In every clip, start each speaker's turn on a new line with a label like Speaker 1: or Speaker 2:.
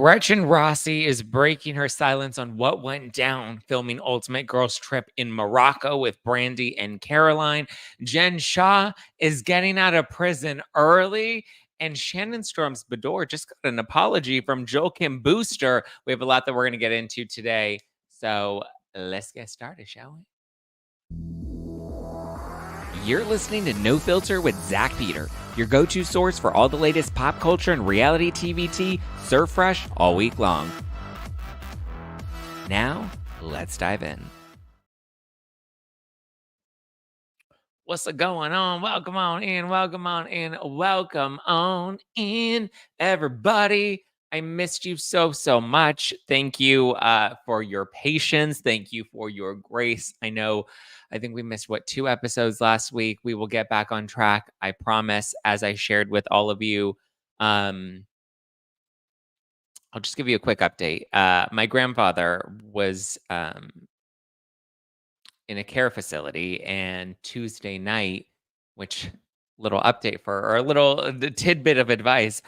Speaker 1: Gretchen Rossi is breaking her silence on what went down filming Ultimate Girls Trip in Morocco with Brandi and Caroline. Jen Shah is getting out of prison early. And Shannon Beador just got an apology from Joel Kim Booster. We have a lot that we're going to get into today. So let's get started, shall we? You're listening to No Filter with Zack Pack, your go-to source for all the latest pop culture and reality TV tea, served fresh all week long. Now, let's dive in. What's going on? Welcome on in, welcome on in, welcome on in, everybody. I missed you so much. Thank you for your patience. Thank you for your grace. I think we missed, 2 episodes last week. We will get back on track, I promise, as I shared with all of you. I'll just give you a quick update. My grandfather was in a care facility, and Tuesday night, which little update or a little tidbit of advice.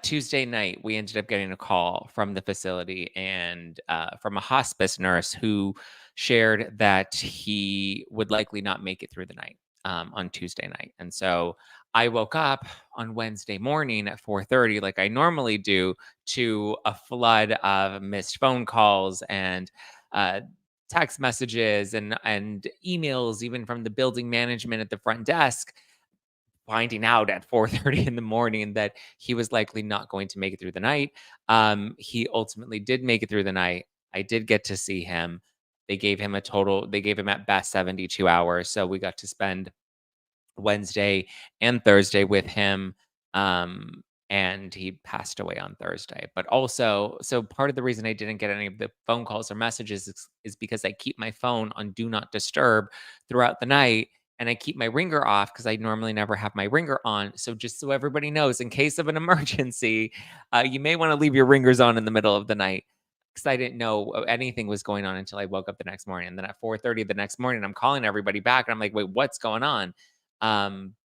Speaker 1: Tuesday night, we ended up getting a call from the facility and from a hospice nurse who shared that he would likely not make it through the night on Tuesday night. And so I woke up on Wednesday morning at 4:30, like I normally do, to a flood of missed phone calls and text messages and emails, even from the building management at the front desk, finding out at 4:30 in the morning that he was likely not going to make it through the night. He ultimately did make it through the night. I did get to see him. They gave him at best 72 hours. So we got to spend Wednesday and Thursday with him. And he passed away on Thursday. But also, so part of the reason I didn't get any of the phone calls or messages is because I keep my phone on do not disturb throughout the night. And I keep my ringer off because I normally never have my ringer on. So just so everybody knows, in case of an emergency, you may want to leave your ringers on in the middle of the night. Because I didn't know anything was going on until I woke up the next morning. And then at 4:30 the next morning, I'm calling everybody back. And I'm like, wait, what's going on?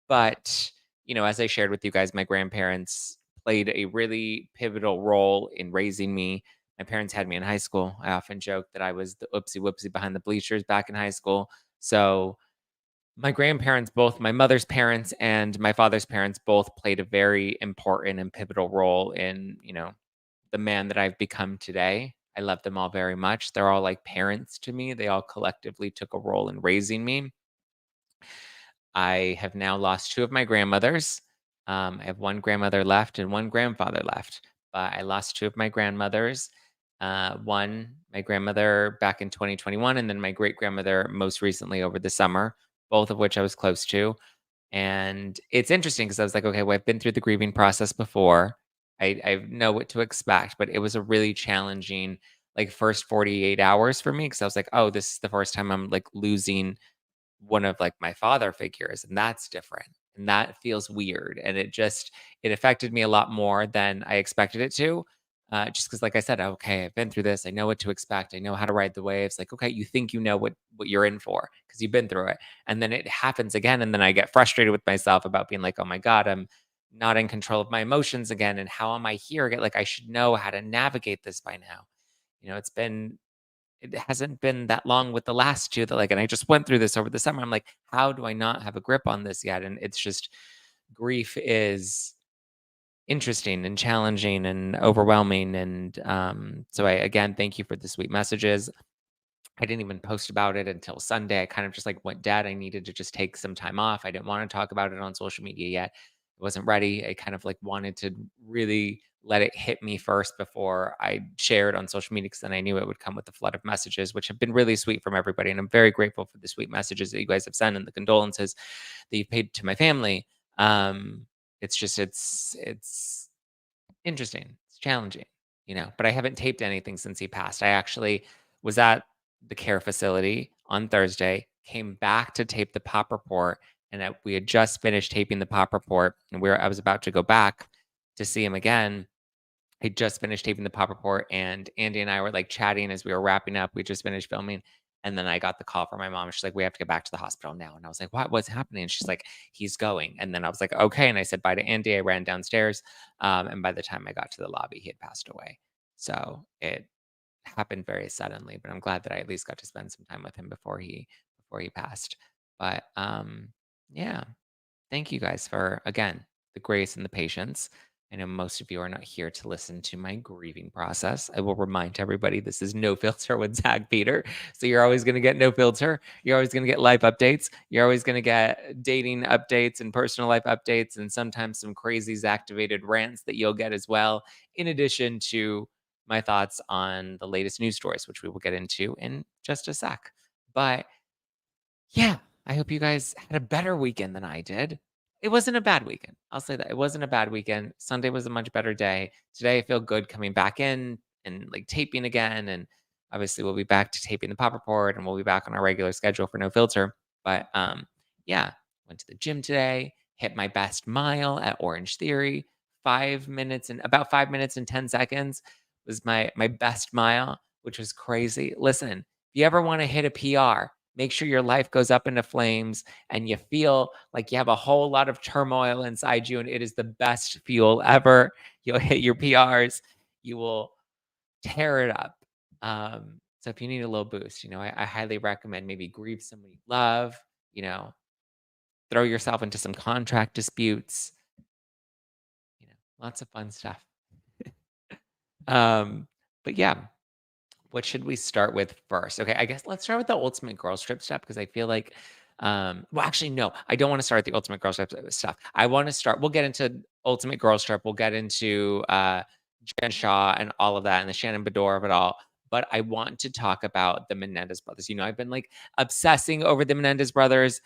Speaker 1: But as I shared with you guys, my grandparents played a really pivotal role in raising me. My parents had me in high school. I often joke that I was the oopsie whoopsie behind the bleachers back in high school. So my grandparents, both my mother's parents and my father's parents, both played a very important and pivotal role in, the man that I've become today. I love them all very much. They're all like parents to me. They all collectively took a role in raising me. I have now lost 2 of my grandmothers. I have 1 grandmother left and 1 grandfather left. But I lost 2 of my grandmothers. One, my grandmother back in 2021, and then my great grandmother most recently over the summer, both of which I was close to. And it's interesting because I was like, okay, well, I've been through the grieving process before. I know what to expect, but it was a really challenging, like, first 48 hours for me because I was like, oh, this is the first time I'm like losing one of like my father figures, and that's different, and that feels weird, and it affected me a lot more than I expected it to, just because, like I said, okay, I've been through this, I know what to expect, I know how to ride the waves. Like, okay, you think you know what you're in for because you've been through it, and then it happens again, and then I get frustrated with myself about being like, oh my god, I'm not in control of my emotions again, and how am I here again? Like, I should know how to navigate this by now. It hasn't been that long with the last 2 that, like, and I just went through this over the summer. I'm like, how do I not have a grip on this yet? And it's just, grief is interesting and challenging and overwhelming. And so I, again, thank you for the sweet messages. I didn't even post about it until Sunday. I kind of just like went dead. I needed to just take some time off. I didn't want to talk about it on social media yet. I wasn't ready. I kind of like wanted to really let it hit me first before I shared on social media, because then I knew it would come with a flood of messages, which have been really sweet from everybody. And I'm very grateful for the sweet messages that you guys have sent and the condolences that you've paid to my family. It's interesting. It's challenging, but I haven't taped anything since he passed. I actually was at the care facility on Thursday, came back to tape the pop report, and we had just finished taping the pop report, and I was about to go back to see him again. I just finished taping the pop report, and Andy and I were like chatting as we were wrapping up. We just finished filming. And then I got the call from my mom. She's like, we have to get back to the hospital now. And I was like, what's happening? And she's like, he's going. And then I was like, okay. And I said bye to Andy. I ran downstairs. And by the time I got to the lobby, he had passed away. So it happened very suddenly, but I'm glad that I at least got to spend some time with him before he passed. But yeah, thank you guys for, again, the grace and the patience. I know most of you are not here to listen to my grieving process. I will remind everybody this is No Filter with Zack Peter. So you're always going to get No Filter. You're always going to get life updates. You're always going to get dating updates and personal life updates, and sometimes some crazy activated rants that you'll get as well, in addition to my thoughts on the latest news stories, which we will get into in just a sec. But yeah, I hope you guys had a better weekend than I did. It wasn't a bad weekend. I'll say that. It wasn't a bad weekend. Sunday was a much better day. Today I feel good coming back in and like taping again. And obviously we'll be back to taping the pop report and we'll be back on our regular schedule for No Filter. But yeah, went to the gym today, hit my best mile at Orange Theory. 5 minutes and about 5 minutes and 10 seconds was my best mile, which was crazy. Listen, if you ever want to hit a PR, make sure your life goes up into flames and you feel like you have a whole lot of turmoil inside you, and it is the best fuel ever. You'll hit your PRs, you will tear it up. So if you need a little boost, I highly recommend maybe grieve someone you love, you know, throw yourself into some contract disputes, lots of fun stuff. um, but yeah, what should we start with first? Okay, I guess let's start with the Ultimate Girls Trip stuff because I feel like, well, actually, no, I don't want to start with the Ultimate Girls Trip stuff. I want to start. We'll get into Ultimate Girls Trip. We'll get into Jen Shah and all of that, and the Shannon Beador of it all. But I want to talk about the Menendez brothers. I've been like obsessing over the Menendez brothers,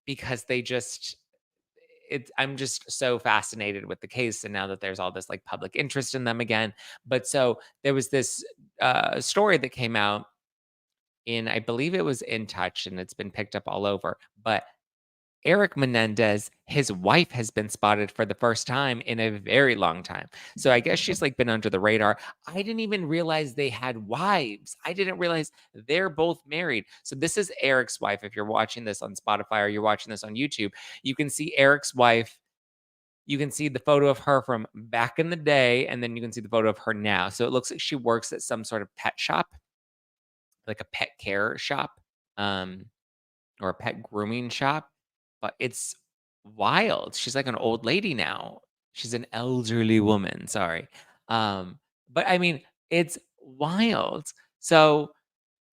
Speaker 1: because they just I'm just so fascinated with the case, and now that there's all this like public interest in them again. But so there was this story that came out in, I believe it was In Touch, and it's been picked up all over. But Erik Menendez, his wife has been spotted for the first time in a very long time. So I guess she's like been under the radar. I didn't even realize they had wives. I didn't realize they're both married. So this is Eric's wife. If you're watching this on Spotify or you're watching this on YouTube, you can see Eric's wife. You can see the photo of her from back in the day, and then you can see the photo of her now. So it looks like she works at some sort of pet shop, like a pet care shop. Um, or a pet grooming shop, but it's wild. She's like an old lady now. She's an elderly woman, sorry. But I mean, it's wild. So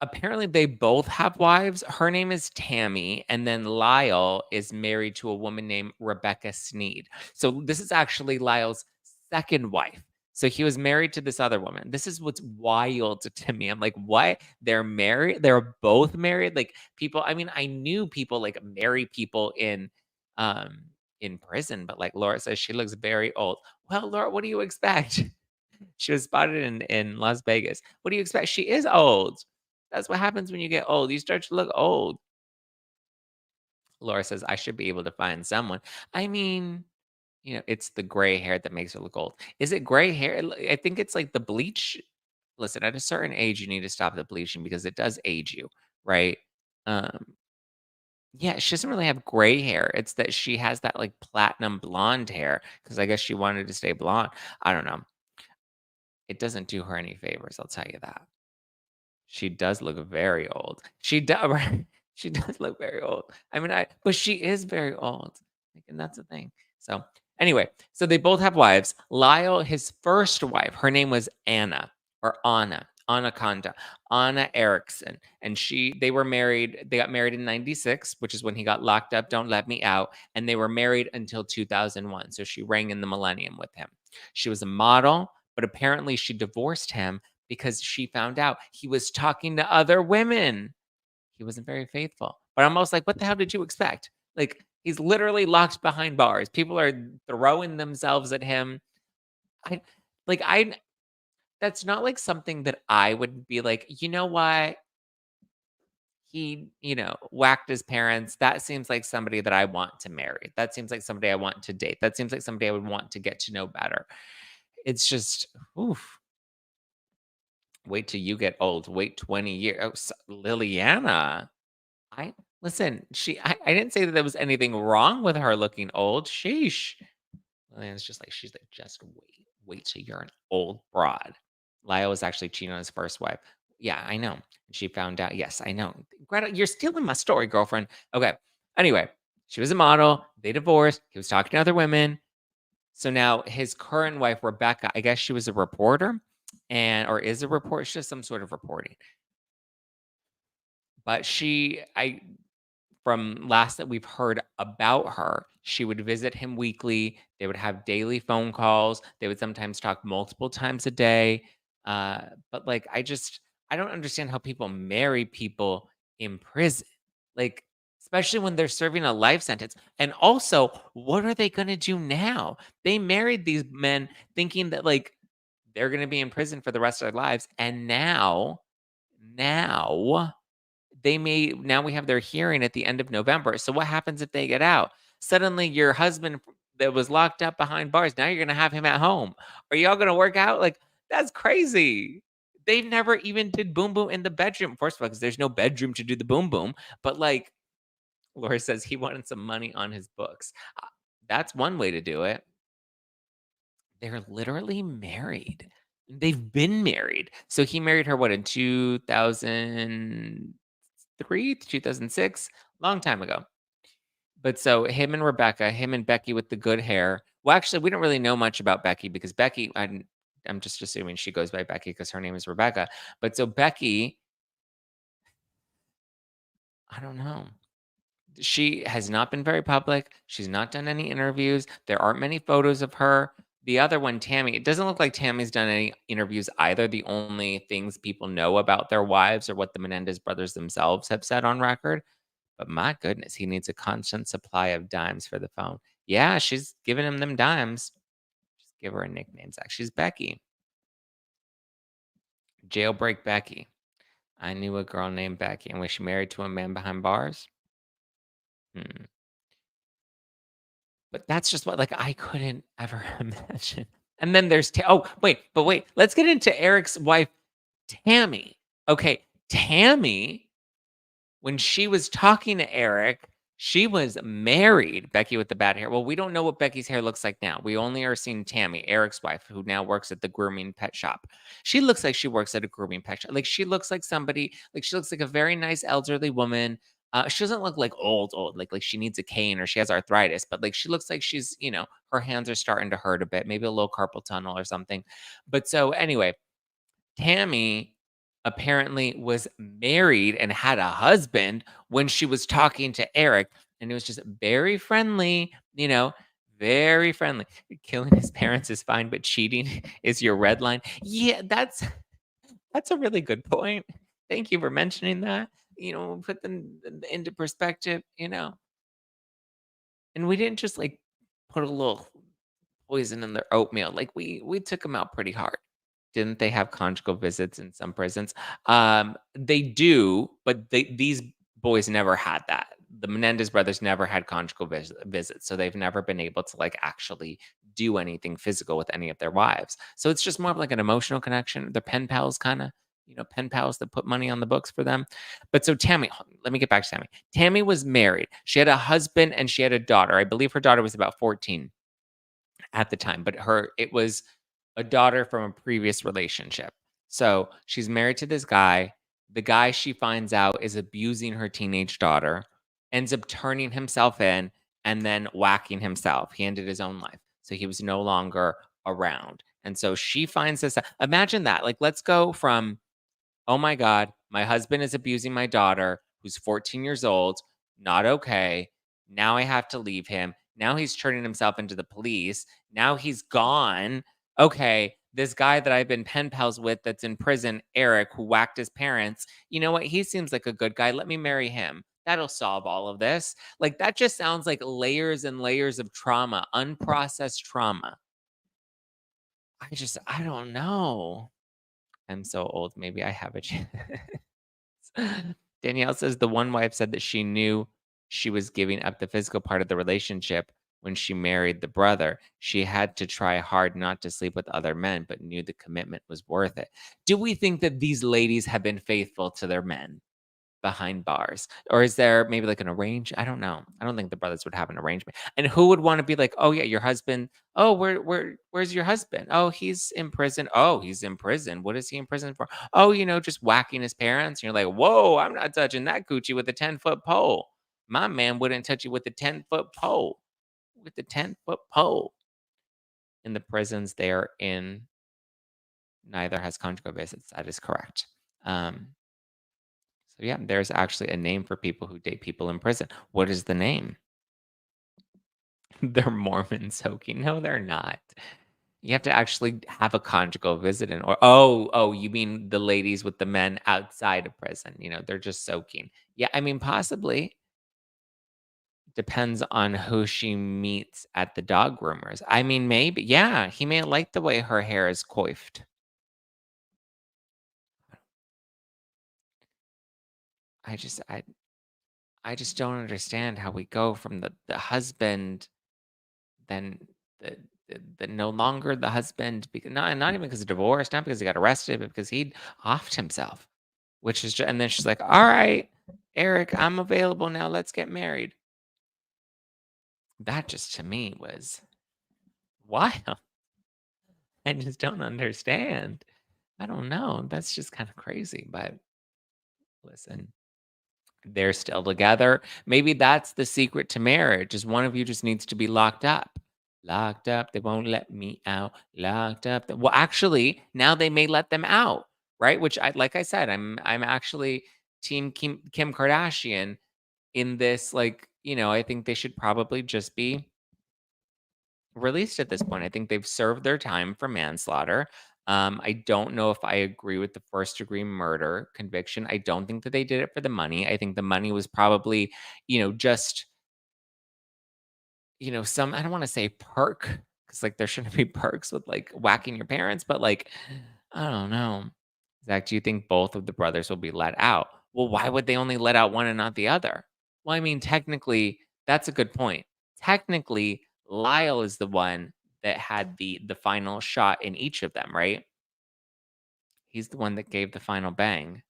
Speaker 1: apparently they both have wives. Her name is Tammy, and then Lyle is married to a woman named Rebecca Sneed. So this is actually Lyle's second wife. So he was married to this other woman. This is what's wild to me. I'm like, what? They're married? They're both married? Like people, I mean, I knew people like marry people in prison, but like Laura says, she looks very old. Well, Laura, what do you expect? She was spotted in Las Vegas. What do you expect? She is old. That's what happens when you get old. You start to look old. Laura says, I should be able to find someone. I mean, it's the gray hair that makes her look old. Is it gray hair? I think it's like the bleach. Listen, at a certain age, you need to stop the bleaching because it does age you, right? Um, yeah, she doesn't really have gray hair. It's that she has that like platinum blonde hair because I guess she wanted to stay blonde. I don't know. It doesn't do her any favors, I'll tell you that. She does look very old. She does, right? She does look very old. I mean, but she is very old. Like, and that's the thing. So anyway, so they both have wives. Lyle, his first wife, her name was Anna or Anna, Anaconda, Anna Erickson. And they were married. They got married in 96, which is when he got locked up. Don't let me out. And they were married until 2001. So she rang in the millennium with him. She was a model, but apparently she divorced him because she found out he was talking to other women. He wasn't very faithful. But I'm almost like, what the hell did you expect? Like, he's literally locked behind bars. People are throwing themselves at him. I like I That's not like something that I would be like, you know what? He, whacked his parents. That seems like somebody that I want to marry. That seems like somebody I want to date. That seems like somebody I would want to get to know better. It's just, oof. Wait till you get old. Wait 20 years. Oh, Liliana. I listen. I didn't say that there was anything wrong with her looking old. Sheesh. Liliana's just like she's like just wait. Wait till you're an old broad. Lyle was actually cheating on his first wife. Yeah, I know. And she found out. Yes, I know. Greta, you're stealing my story, girlfriend. Okay. Anyway, she was a model. They divorced. He was talking to other women. So now his current wife, Rebecca, I guess she was a reporter and or is a reporter. She's just some sort of reporting. But from last that we've heard about her, she would visit him weekly. They would have daily phone calls. They would sometimes talk multiple times a day. But like, I don't understand how people marry people in prison, like, especially when they're serving a life sentence. And also, what are they going to do now? They married these men thinking that like they're going to be in prison for the rest of their lives, and now now we have their hearing at the end of November. So what happens if they get out? Suddenly your husband that was locked up behind bars, now you're gonna have him at home. Are y'all gonna work out? Like, that's crazy. They never even did boom boom in the bedroom. First of all, because there's no bedroom to do the boom boom. But like Laura says, he wanted some money on his books. That's one way to do it. They're literally married. They've been married. So he married her what in 2003 to 2006, long time ago. But so him and Rebecca, him and Becky with the good hair. Well, actually, we don't really know much about Becky because Becky, I'm just assuming she goes by Becky because her name is Rebecca. But so Becky, I don't know. She has not been very public. She's not done any interviews. There aren't many photos of her. The other one, Tammy, it doesn't look like Tammy's done any interviews either. The only things people know about their wives are what the Menendez brothers themselves have said on record. But my goodness, he needs a constant supply of dimes for the phone. Yeah, she's giving him them dimes. Just give her a nickname, Zach. She's Becky. Jailbreak Becky. I knew a girl named Becky, and was she married to a man behind bars? Hmm. But that's just what, like, I couldn't ever imagine. And then there's wait, let's get into Erik's wife, Tammy. Okay, Tammy, when she was talking to Erik, she was married, Becky with the bad hair. Well, we don't know what Becky's hair looks like now. We only are seeing Tammy, Erik's wife, who now works at the grooming pet shop. She looks like she works at a grooming pet shop. Like she looks like somebody, like she looks like a very nice elderly woman. She doesn't look like old, like she needs a cane or she has arthritis, but like she looks like she's, her hands are starting to hurt a bit, maybe a little carpal tunnel or something. But so anyway, Tammy apparently was married and had a husband when she was talking to Erik, and it was just very friendly, very friendly. Killing his parents is fine, but cheating is your red line. Yeah, that's a really good point. Thank you for mentioning that. Put them into perspective, and we didn't just like put a little poison in their oatmeal. Like we took them out pretty hard. Didn't they have conjugal visits in some prisons? They do, but these boys never had that. The Menendez brothers never had conjugal visits, so they've never been able to like actually do anything physical with any of their wives. So it's just more of like an emotional connection. They're pen pals, kind of. Pen pals that put money on the books for them. But so Tammy, let me get back to Tammy. Tammy was married. She had a husband and she had a daughter. I believe her daughter was about 14 at the time, but it was a daughter from a previous relationship. So she's married to this guy. The guy she finds out is abusing her teenage daughter, ends up turning himself in and then whacking himself. He ended his own life. So he was no longer around. And so she finds this. Imagine that. Like, let's go from, oh my God, my husband is abusing my daughter, who's 14 years old, not okay. Now I have to leave him. Now he's turning himself into the police. Now he's gone. Okay, this guy that I've been pen pals with that's in prison, Erik, who whacked his parents, you know what? He seems like a good guy. Let me marry him. That'll solve all of this. Like, that just sounds like layers and layers of trauma, unprocessed trauma. I don't know. I'm so old. Maybe I have a chance. Danielle says the one wife said that she knew she was giving up the physical part of the relationship when she married the brother. She had to try hard not to sleep with other men, but knew the commitment was worth it. Do we think that these ladies have been faithful to their men behind bars? Or is there maybe like an arrange? I don't know. I don't think the brothers would have an arrangement. And who would want to be like, oh yeah, your husband. Oh, where's your husband? Oh, he's in prison. Oh, he's in prison. What is he in prison for? Oh, just whacking his parents. And you're like, whoa, I'm not touching that coochie with a 10-foot pole. My man wouldn't touch you with a 10-foot pole. With the 10-foot pole. In the prisons they're in, neither has conjugal visits. That is correct. So yeah, there's actually a name for people who date people in prison. What is the name? They're Mormon soaking. No, they're not. You have to actually have a conjugal visit or oh, you mean the ladies with the men outside of prison, they're just soaking. Yeah, I mean, possibly. Depends on who she meets at the dog groomers. I mean, maybe. Yeah, he may like the way her hair is coiffed. I just I just don't understand how we go from the husband, then the no longer the husband, because not even because of divorce, not because he got arrested, but because he offed himself, which is and then she's like, all right, Erik, I'm available now. Let's get married. That just to me was wild. I just don't understand. I don't know. That's just kind of crazy. But listen, they're still together. Maybe that's the secret to marriage is one of you just needs to be locked up. Locked up, they won't let me out. Locked up. Well, actually, now they may let them out, right? Which I like I said, I'm actually team Kim Kardashian in this, like, I think they should probably just be released at this point. I think they've served their time for manslaughter. I don't know if I agree with the first degree murder conviction. I don't think that they did it for the money. I think the money was probably, just, some, I don't want to say perk because like there shouldn't be perks with like whacking your parents, but like, I don't know. Zach, do you think both of the brothers will be let out? Well, why would they only let out one and not the other? Well, I mean, technically, that's a good point. Technically, Lyle is the one that had the final shot in each of them, right? He's the one that gave the final bang.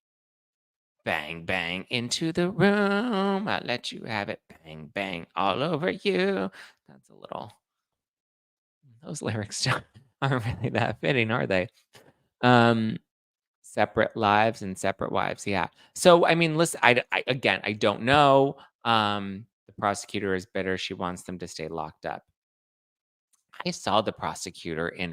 Speaker 1: Bang, bang into the room. I let you have it. Bang, bang all over you. That's a little. Those lyrics aren't really that fitting, are they? Um, Separate lives and separate wives, yeah. So, I mean, listen, again, I don't know. The prosecutor is bitter, she wants them to stay locked up. I saw the prosecutor in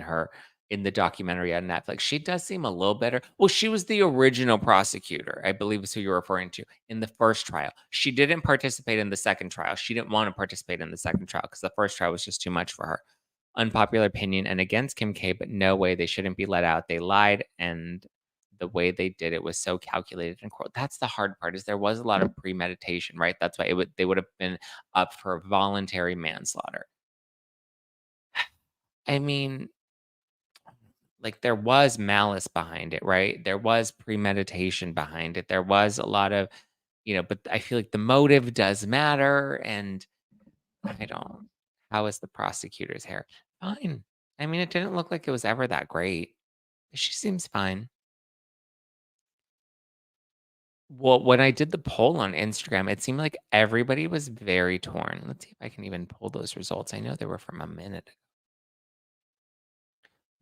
Speaker 1: the documentary on Netflix. She does seem a little better. Well, she was the original prosecutor, I believe is who you're referring to, in the first trial. She didn't participate in the second trial. She didn't wanna participate in the second trial because the first trial was just too much for her. Unpopular opinion and against Kim K, but no way, they shouldn't be let out. They lied, and the way they did it was so calculated and cruel. That's the hard part, is there was a lot of premeditation, right? That's why they would have been up for voluntary manslaughter. I mean, like, there was malice behind it, right? There was premeditation behind it. There was a lot of, but I feel like the motive does matter, and I don't. How is the prosecutor's hair? Fine. I mean, it didn't look like it was ever that great. She seems fine. Well, when I did the poll on Instagram, it seemed like everybody was very torn. Let's see if I can even pull those results. I know they were from a minute ago.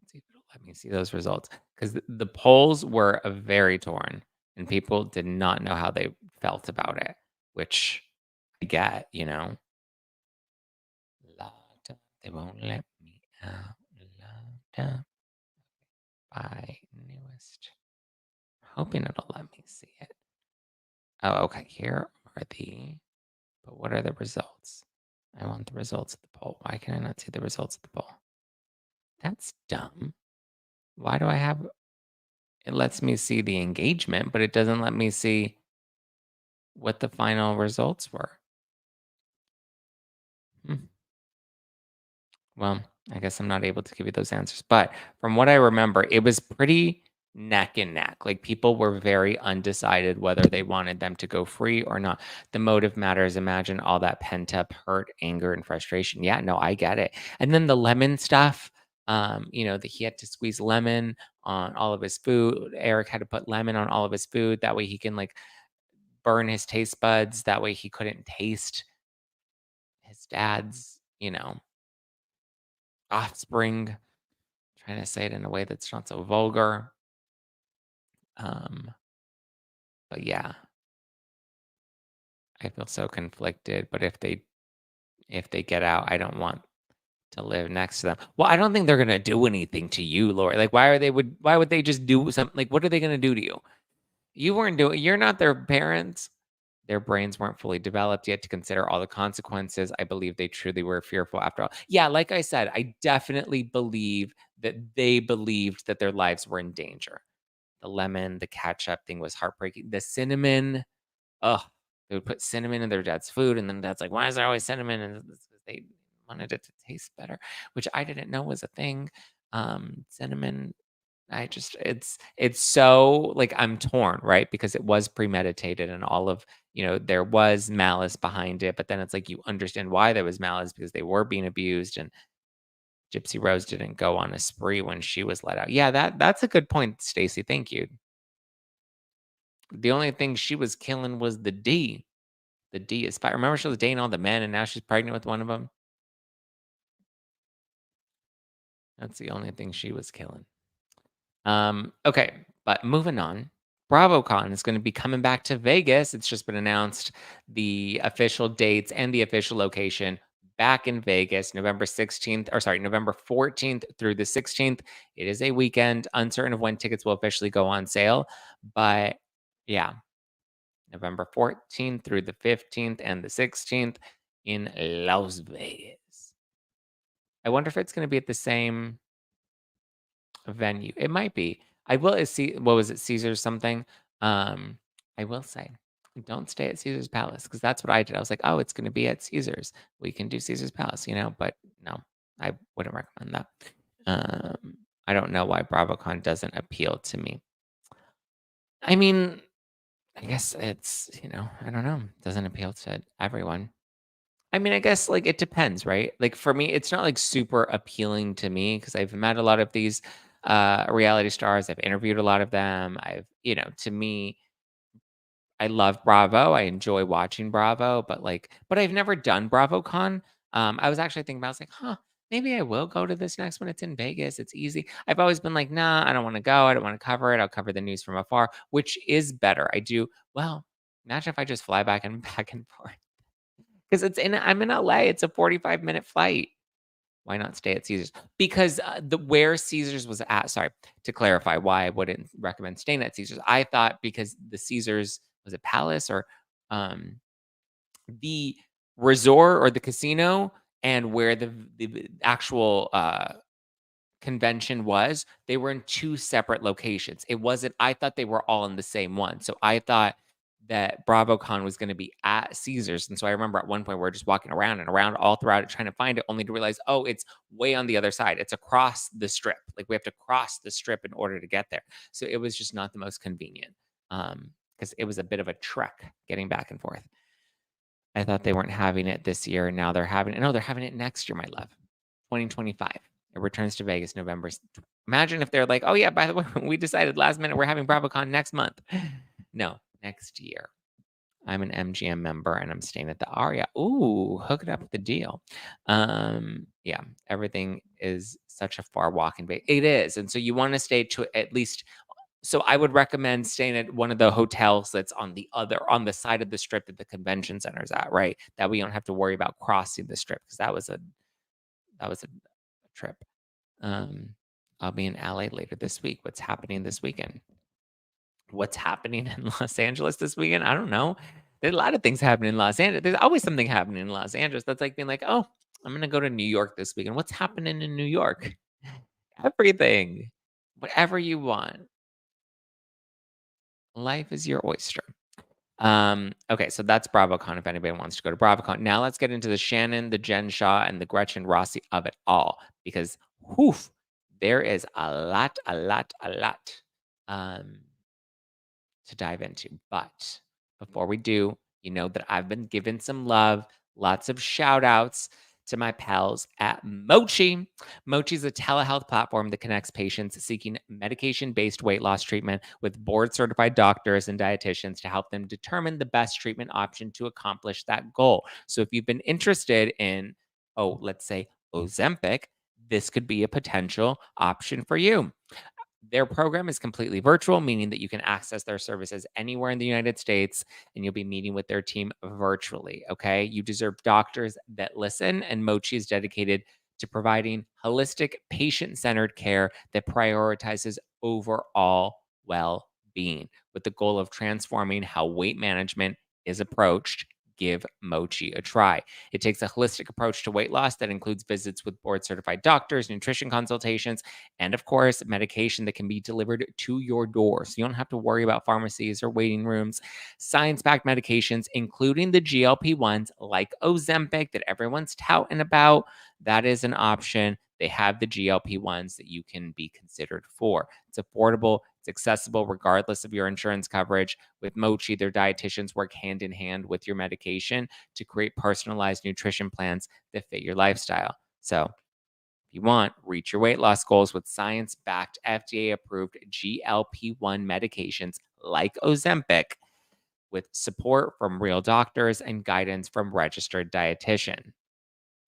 Speaker 1: Let's see if it'll let me see those results. Because the polls were very torn and people did not know how they felt about it, which I get. Locked up, they won't let me out. Locked up by newest. Hoping it'll let me see it. Oh, okay. Here are but what are the results? I want the results of the poll. Why can I not see the results of the poll? That's dumb. Why do I have it lets me see the engagement, but it doesn't let me see what the final results were. Hmm. Well, I guess I'm not able to give you those answers. But from what I remember, it was pretty neck and neck. Like people were very undecided whether they wanted them to go free or not. The motive matters. Imagine all that pent up hurt, anger, and frustration. Yeah, no, I get it. And then the lemon stuff, that he had to squeeze lemon on all of his food. Erik had to put lemon on all of his food. That way he can like burn his taste buds. That way he couldn't taste his dad's, offspring. Trying to say it in a way that's not so vulgar. Um, but yeah, I feel so conflicted. But if they get out, I don't want to live next to them. Well, I don't think they're gonna do anything to you, Lori. Like, why would they just do something? Like, what are they gonna do to you? You're not their parents. Their brains weren't fully developed yet to consider all the consequences. I believe they truly were fearful after all. Yeah, like I said, I definitely believe that they believed that their lives were in danger. The lemon, the ketchup thing was heartbreaking. The cinnamon, ugh, they would put cinnamon in their dad's food, and then dad's like, "Why is there always cinnamon?" And it's 'cause they wanted it to taste better, which I didn't know was a thing. Cinnamon, it's so like I'm torn, right? Because it was premeditated and all of, there was malice behind it, but then it's like you understand why there was malice because they were being abused and Gypsy Rose didn't go on a spree when she was let out. Yeah, that's a good point, Stacy. Thank you. The only thing she was killing was the D. The D is fire. Remember she was dating all the men and now she's pregnant with one of them? That's the only thing she was killing. Okay, but moving on. BravoCon is going to be coming back to Vegas. It's just been announced the official dates and the official location back in Vegas, November 16th, or sorry, November 14th through the 16th. It is a weekend, uncertain of when tickets will officially go on sale. But yeah, November 14th through the 15th and the 16th in Las Vegas. I wonder if it's going to be at the same venue. It might be. I will see what was it, Caesar's something? Um, I will say, don't stay at Caesar's Palace because that's what I did. I was like, oh, it's gonna be at Caesar's. We can do Caesar's Palace, but no, I wouldn't recommend that. I don't know why BravoCon doesn't appeal to me. I mean, I guess it's, I don't know, doesn't appeal to everyone. I mean, I guess, like, it depends, right? Like, for me, it's not, like, super appealing to me because 'cause I've met a lot of these, reality stars. I've interviewed a lot of them. To me, I love Bravo. I enjoy watching Bravo, but I've never done BravoCon. I was actually thinking about I was like, "Huh, maybe I will go to this next one. It's in Vegas. It's easy." I've always been like, "Nah, I don't wanna go. I don't wanna cover it. I'll cover the news from afar," which is better. Well, imagine if I just fly back and back and forth. 'Cause I'm in LA, it's a 45-minute flight. Why not stay at Caesars? Because, the where Caesars was at sorry, to clarify why I wouldn't recommend staying at Caesars. I thought because the Caesars was it Palace or, um, the resort or the casino and where the actual, convention was, they were in 2 separate locations. It wasn't I thought they were all in the same one. So I thought that BravoCon was gonna be at Caesars, and so I remember at one point, we're just walking around and around all throughout it trying to find it, only to realize, oh, it's way on the other side. It's across the strip. Like, we have to cross the strip in order to get there. So it was just not the most convenient, because it was a bit of a trek getting back and forth. I thought they weren't having it this year, and now they're having it no, they're having it next year, my love. 2025. It returns to Vegas November s Imagine if they're like, "Oh, yeah, by the way, we decided last minute we're having BravoCon next month." No, next year. I'm an MGM member, and I'm staying at the Aria. Ooh, hook it up with the deal. Yeah, everything is such a far walking bay it is, and so you wanna stay to at least so I would recommend staying at one of the hotels that's on the side of the strip that the convention center's at, right? That way you don't have to worry about crossing the strip because that was a trip. Um, I'll be in LA later this week. What's happening this weekend? What's happening in Los Angeles this weekend? I don't know. There's a lot of things happening in Los Angeles. There's always something happening in Los Angeles. That's like being like, oh, I'm gonna go to New York this weekend. What's happening in New York? Everything. Whatever you want. Life is your oyster. Okay, so that's BravoCon if anybody wants to go to BravoCon. Now let's get into the Shannon, the Jen Shah, and the Gretchen Rossi of it all because whew, there is a lot um, to dive into. But before we do, you know that I've been given some love, lots of shout outs to my pals at Mochi. Mochi is a telehealth platform that connects patients seeking medication based weight loss treatment with board certified doctors and dietitians to help them determine the best treatment option to accomplish that goal. So if you've been interested in, let's say Ozempic, this could be a potential option for you. Their program is completely virtual, meaning that you can access their services anywhere in the United States and you'll be meeting with their team virtually. Okay. You deserve doctors that listen, and Mochi is dedicated to providing holistic, patient centered care that prioritizes overall well being with the goal of transforming how weight management is approached. Give Mochi a try. It takes a holistic approach to weight loss that includes visits with board certified doctors, nutrition consultations, and of course, medication that can be delivered to your door. So you don't have to worry about pharmacies or waiting rooms. Science backed medications, including the GLP 1s like Ozempic that everyone's touting about, that is an option. They have the GLP 1s that you can be considered for. It's affordable, it's accessible regardless of your insurance coverage. With Mochi, their dietitians work hand in hand with your medication to create personalized nutrition plans that fit your lifestyle. So if you want, reach your weight loss goals with science backed, FDA approved GLP 1 medications like Ozempic with support from real doctors and guidance from registered dietitian.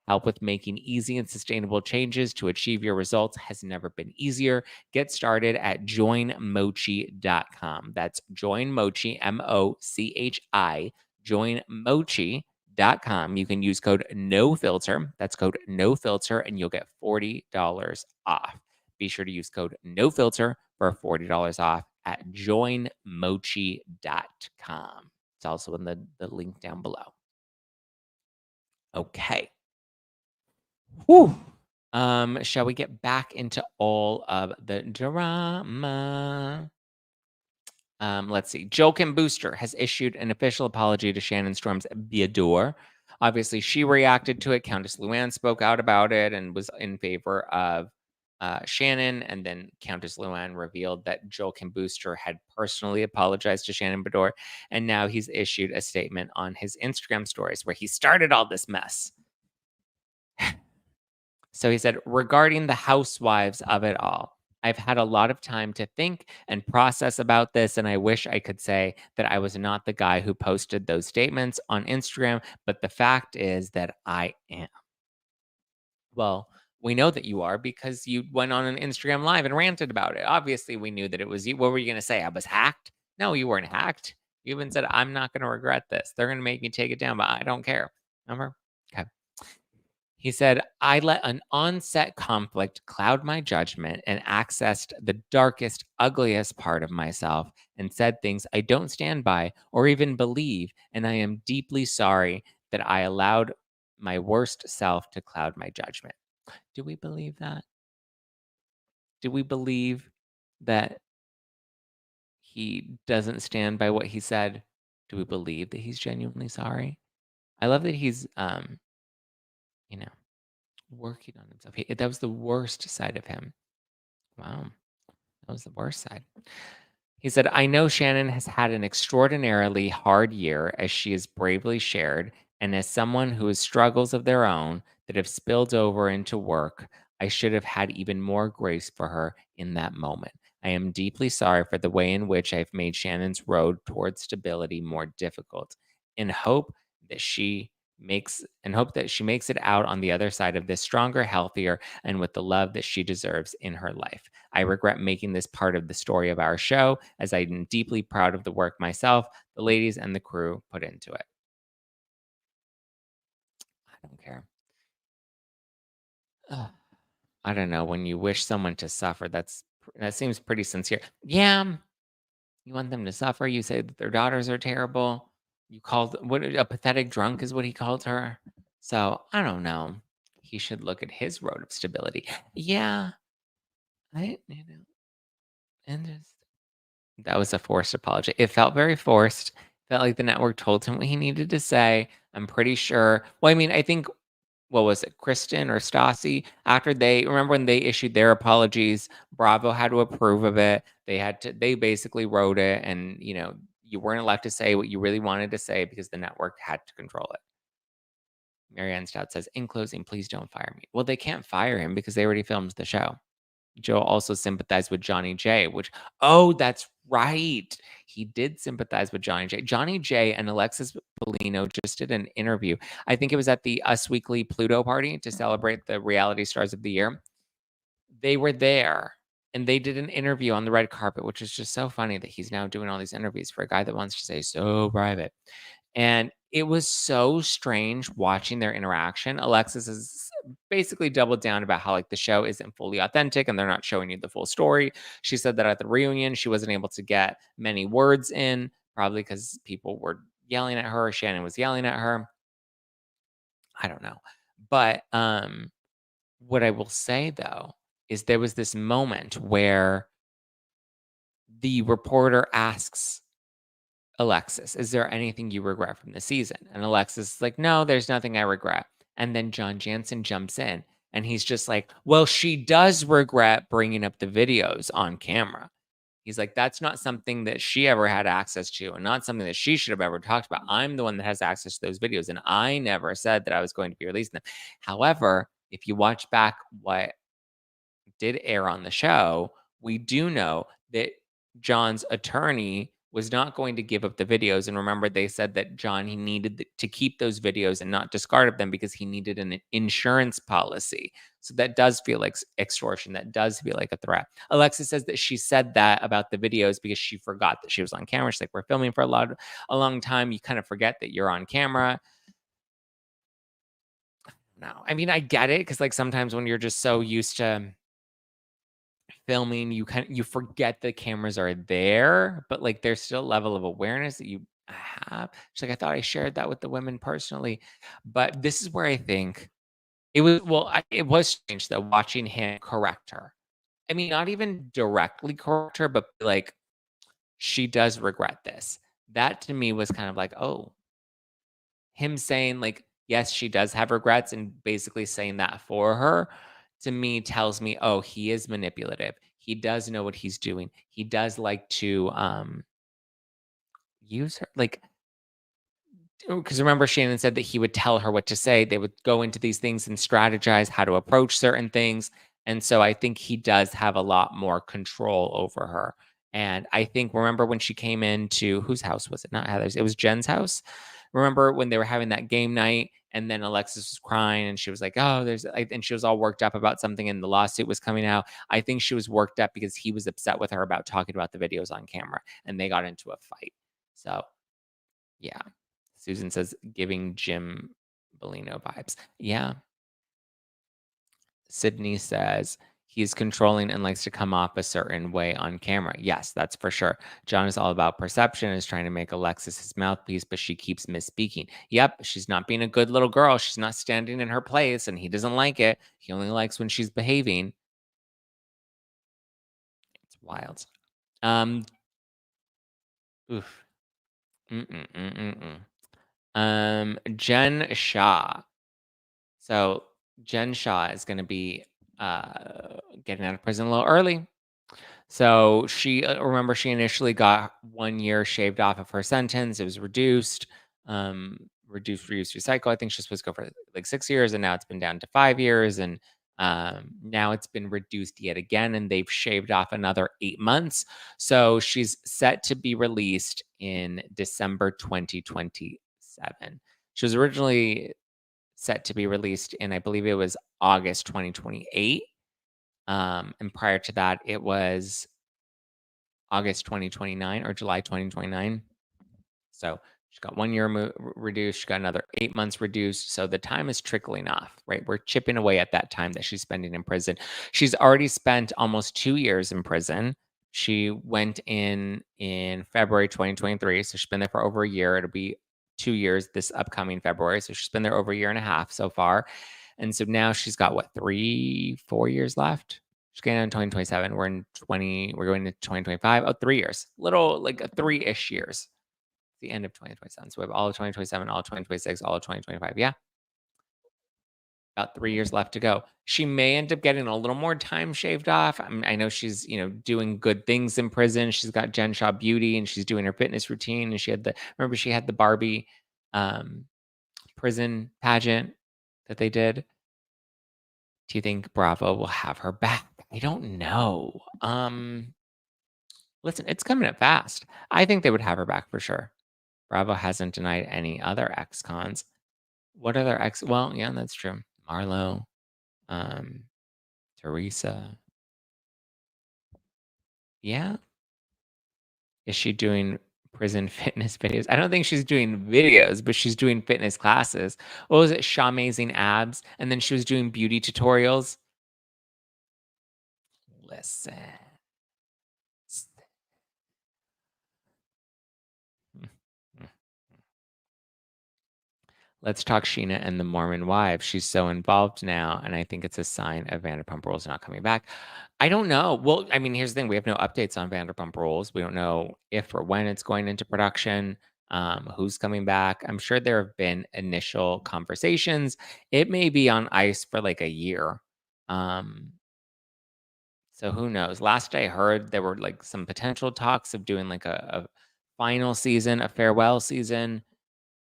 Speaker 1: Help with making easy and sustainable changes to achieve your results has never been easier. Get started at joinmochi.com. That's joinmochi, Mochi, joinmochi.com. You can use code NOFILTER. That's code NOFILTER, and you'll get $40 off. Be sure to use code NOFILTER for $40 off at joinmochi.com. It's also in the link down below. Okay. Whew. Shall we get back into all of the drama? Let's see. Joe Kim Booster has issued an official apology to Shannon Storm's Beador. Obviously, she reacted to it. Countess Luann spoke out about it and was in favor of Shannon. And then Countess Luann revealed that Joe Kim Booster had personally apologized to Shannon Beador. And now he's issued a statement on his Instagram stories where he started all this mess. So he said, regarding the housewives of it all, I've had a lot of time to think and process about this, and I wish I could say that I was not the guy who posted those statements on Instagram, but the fact is that I am. Well, we know that you are because you went on an Instagram live and ranted about it. Obviously, we knew that it was you. What were you going to say? I was hacked? No, you weren't hacked. You even said, I'm not going to regret this. They're going to make me take it down, but I don't care. Remember? Okay. He said, I let an onset conflict cloud my judgment and accessed the darkest, ugliest part of myself and said things I don't stand by or even believe. And I am deeply sorry that I allowed my worst self to cloud my judgment. Do we believe that? Do we believe that he doesn't stand by what he said? Do we believe that he's genuinely sorry? I love that he's, you know, working on himself. That was the worst side of him. Wow. That was the worst side. He said, I know Shannon has had an extraordinarily hard year, as she has bravely shared, and as someone who has struggles of their own that have spilled over into work, I should have had even more grace for her in that moment. I am deeply sorry for the way in which I've made Shannon's road towards stability more difficult, in hope that she makes it out on the other side of this stronger, healthier, and with the love that she deserves in her life. I regret making this part of the story of our show, as I'm deeply proud of the work myself, the ladies, and the crew put into it. I don't care. Ugh. I don't know. When you wish someone to suffer, that seems pretty sincere. Yeah, you want them to suffer. You say that their daughters are terrible. You called what a pathetic drunk is what he called her. So I don't know. He should look at his road of stability. Yeah, and that was a forced apology. It felt very forced. Felt like the network told him what he needed to say. I'm pretty sure. Well, I mean, I think what was it, Kristen or Stassi? After they remember when they issued their apologies, Bravo had to approve of it. They basically wrote it, and you weren't allowed to say what you really wanted to say because the network had to control it. Marianne Stout says, "In closing, please don't fire me." Well, they can't fire him because they already filmed the show. Joe also sympathized with Johnny J, which oh, that's right. He did sympathize with Johnny J. Johnny J and Alexis Bellino just did an interview. I think it was at the Us Weekly Pluto party to celebrate the reality stars of the year. They were there and they did an interview on the red carpet, which is just so funny that he's now doing all these interviews for a guy that wants to say so private. And it was so strange watching their interaction. Alexis has basically doubled down about how like the show isn't fully authentic and they're not showing you the full story. She said that at the reunion, she wasn't able to get many words in, probably because people were yelling at her. Shannon was yelling at her. I don't know. But what I will say though is there was this moment where the reporter asks Alexis, "Is there anything you regret from the season?" And Alexis is like, "No, there's nothing I regret." And then John Janssen jumps in and he's just like, "Well, she does regret bringing up the videos on camera." He's like, "That's not something that she ever had access to and not something that she should have ever talked about. I'm the one that has access to those videos and I never said that I was going to be releasing them." However, if you watch back what did air on the show, we do know that John's attorney was not going to give up the videos. And remember, they said that John, he needed to keep those videos and not discard them because he needed an insurance policy. So that does feel like extortion. That does feel like a threat. Alexa says that she said that about the videos because she forgot that she was on camera. She's like, we're filming for a long time. You kind of forget that you're on camera. No, I mean, I get it because like sometimes when you're just so used to filming, you forget the cameras are there, but, like, there's still a level of awareness that you have. She's like, "I thought I shared that with the women personally." But this is where I think it was strange, though, watching him correct her. I mean, not even directly correct her, but, like, she does regret this. That to me was kind of like, "Oh." Him saying, like, yes, she does have regrets and basically saying that for her, to me tells me, oh, he is manipulative. He does know what he's doing. He does like to use her like because remember Shannon said that he would tell her what to say. They would go into these things and strategize how to approach certain things. And so I think he does have a lot more control over her. And I think remember when she came into whose house was it? Not Heather's. It was Jen's house. Remember when they were having that game night and then Alexis was crying and she was like, "Oh, and she was all worked up about something and the lawsuit was coming out." I think she was worked up because he was upset with her about talking about the videos on camera and they got into a fight. So, yeah. Susan says, giving Jim Bellino vibes. Yeah. Sydney says, he's controlling and likes to come off a certain way on camera. Yes, that's for sure. John is all about perception, is trying to make Alexis his mouthpiece, but she keeps misspeaking. Yep, she's not being a good little girl. She's not standing in her place, and he doesn't like it. He only likes when she's behaving. It's wild. Oof. Jen Shah. So Jen Shah is going to be getting out of prison a little early. So she remember she initially got 1 year shaved off of her sentence. It was reduced, reduced, reduced, recycle. I think she's supposed to go for like 6 years, and now it's been down to 5 years, and now it's been reduced yet again, and they've shaved off another 8 months. So she's set to be released in December 2027. She was originally set to be released in, I believe it was August 2028. And prior to that, it was August 2029 or July 2029. So she got 1 year reduced. She got another 8 months reduced. So the time is trickling off, right? We're chipping away at that time that she's spending in prison. She's already spent almost 2 years in prison. She went in February 2023. So she's been there for over a year. It'll be 2 years this upcoming February. So she's been there over a year and a half so far. And so now she's got what, 4 years left? She's getting out in 2027. We're going to 2025. Oh, 3 years. Little like a 3-ish years. The end of 2027. So we have all of 2027, all of 2026, all of 2025. Yeah. About 3 years left to go. She may end up getting a little more time shaved off. I know she's, doing good things in prison. She's got Jen Shah Beauty and she's doing her fitness routine. And she had the Barbie prison pageant. that they did. Do you think Bravo will have her back? I don't know. Listen, it's coming up fast. I think they would have her back for sure. Bravo hasn't denied any other ex-cons. What other ex well, yeah, that's true. Marlo, um, Teresa. Yeah. Is she doing prison fitness videos? I don't think she's doing videos, but she's doing fitness classes. What was it? Shaw Amazing Abs, and then she was doing beauty tutorials. Listen. Let's talk Sheena and the Mormon wives. She's so involved now, and I think it's a sign of Vanderpump Rules not coming back. I don't know. Well, I mean, here's the thing: we have no updates on Vanderpump Rules. We don't know if or when it's going into production. Who's coming back? I'm sure there have been initial conversations. It may be on ice for like a year. Um, so who knows? Last I heard, there were like some potential talks of doing like a final season, a farewell season,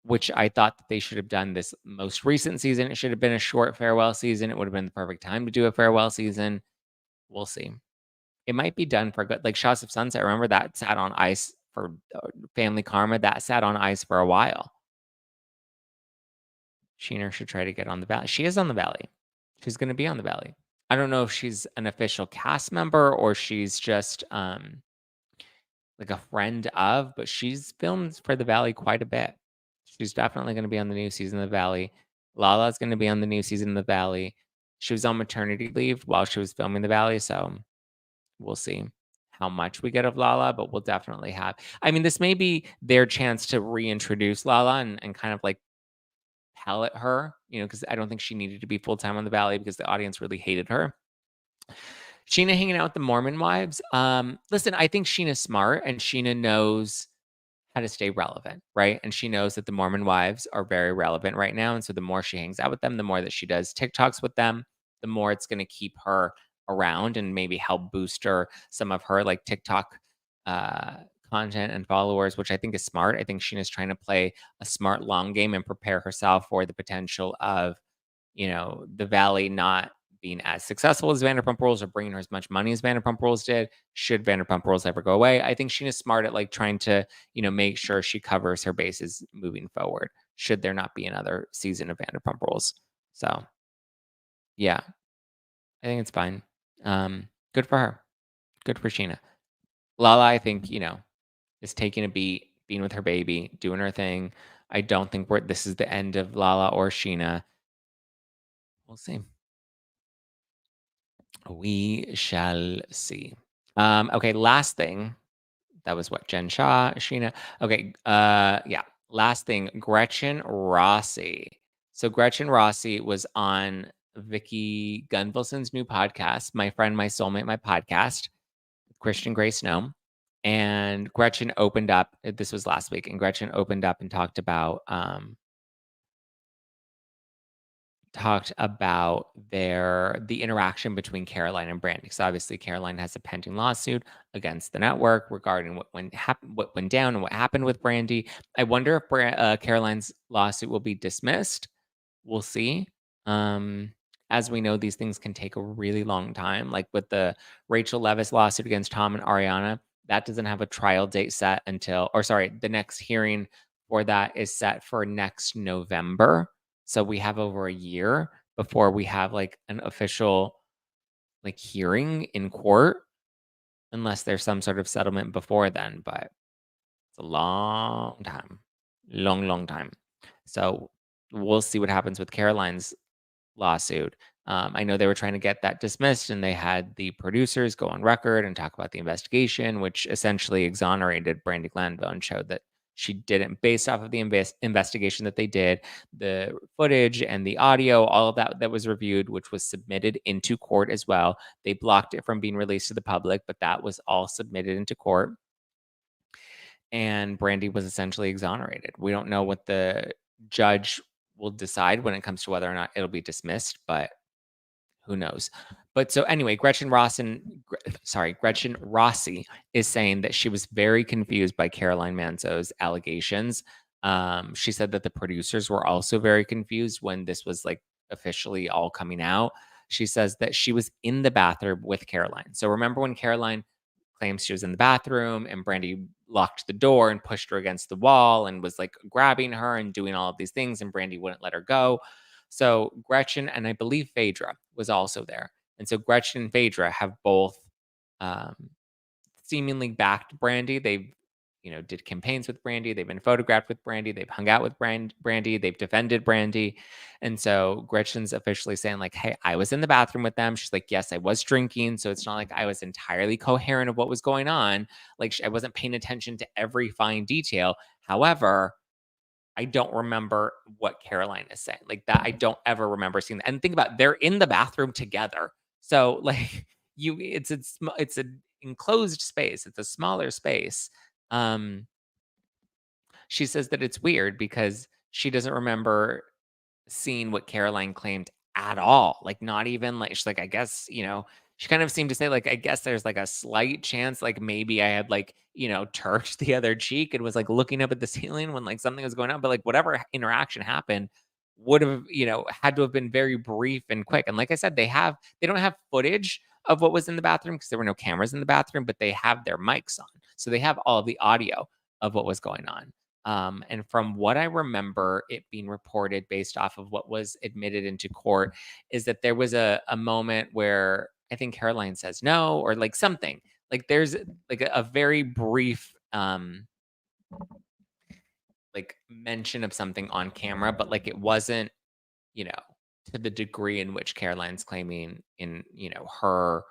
Speaker 1: which I thought that they should have done this most recent season. It should have been a short farewell season. It would have been the perfect time to do a farewell season. We'll see. It might be done for good. Like Shots of Sunset, remember that sat on ice for Family Karma. That sat on ice for a while. Sheener should try to get on the Valley. She is on the Valley. She's going to be on the Valley. I don't know if she's an official cast member or she's just like a friend of, but she's filmed for the Valley quite a bit. She's definitely going to be on the new season of the Valley. Lala's going to be on the new season of the Valley. She was on maternity leave while she was filming the Valley, so we'll see how much we get of Lala, but we'll definitely have. I mean, this may be their chance to reintroduce Lala and kind of like palette her, because I don't think she needed to be full time on the Valley because the audience really hated her. Sheena hanging out with the Mormon wives. Listen, I think Sheena's smart and Sheena knows how to stay relevant, right? And she knows that the Mormon wives are very relevant right now. And so the more she hangs out with them, the more that she does TikToks with them, the more it's going to keep her around and maybe help boost her some of her like TikTok uh, content and followers, which I think is smart. I think Sheena's trying to play a smart long game and prepare herself for the potential of, the Valley not being as successful as Vanderpump Rules or bringing her as much money as Vanderpump Rules did. Should Vanderpump Rules ever go away, I think Sheena's smart at like trying to, make sure she covers her bases moving forward. Should there not be another season of Vanderpump Rules? So, yeah, I think it's fine. Good for her. Good for Sheena. Lala, I think is taking a beat, being with her baby, doing her thing. I don't think this is the end of Lala or Sheena. We'll see. We shall see. Okay, last thing. That was what? Jen Shah, Sheena. Okay, yeah. Last thing, Gretchen Rossi. So Gretchen Rossi was on Vicky Gunvalson's new podcast, My Friend, My Soulmate, My Podcast, Christian Grey Snow. And Gretchen opened up, this was last week, and Gretchen opened up and talked about the interaction between Caroline and Brandi. Because obviously Caroline has a pending lawsuit against the network regarding what went down and what happened with Brandi. I wonder if Caroline's lawsuit will be dismissed. We'll see. As we know, these things can take a really long time. Like with the Rachel Leviss lawsuit against Tom and Ariana, that doesn't have a trial date set the next hearing for that is set for next November. So we have over a year before we have like an official like hearing in court, unless there's some sort of settlement before then. But it's a long time, long time. So we'll see what happens with Caroline's lawsuit. I know they were trying to get that dismissed, and they had the producers go on record and talk about the investigation, which essentially exonerated Brandi Glanvile and showed that she didn't, based off of the investigation that they did, the footage and the audio, all of that was reviewed, which was submitted into court as well. They blocked it from being released to the public, but that was all submitted into court. And Brandi was essentially exonerated. We don't know what the judge will decide when it comes to whether or not it'll be dismissed, but who knows? But so anyway, Gretchen Rossi is saying that she was very confused by Caroline Manzo's allegations. She said that the producers were also very confused when this was like officially all coming out. She says that she was in the bathroom with Caroline. So remember when Caroline claims she was in the bathroom and Brandi locked the door and pushed her against the wall and was like grabbing her and doing all of these things, and Brandi wouldn't let her go. So Gretchen and I believe Phaedra was also there. And so Gretchen and Phaedra have both um, seemingly backed Brandi. They've, did campaigns with Brandi. They've been photographed with Brandi. They've hung out with Brandi. They've defended Brandi. And so Gretchen's officially saying, like, hey, I was in the bathroom with them. She's like, yes, I was drinking. So it's not like I was entirely coherent of what was going on. Like, I wasn't paying attention to every fine detail. However, I don't remember what Caroline is saying. Like that, I don't ever remember seeing that. And think about it, they're in the bathroom together. So like it's an enclosed space. It's a smaller space. Um, she says that it's weird because she doesn't remember seeing what Caroline claimed at all. Like, not even like, she's like, I guess, she kind of seemed to say, like, I guess there's like a slight chance, like maybe I had like, turked the other cheek and was like looking up at the ceiling when like something was going on. But like whatever interaction happened would have, had to have been very brief and quick. And like I said, they don't have footage of what was in the bathroom because there were no cameras in the bathroom, but they have their mics on. So they have all of the audio of what was going on. And from what I remember, it being reported based off of what was admitted into court, is that there was a moment where I think Caroline says no, or like something. Like there's like a very brief like mention of something on camera, but like it wasn't, you know, to the degree in which Caroline's claiming in, her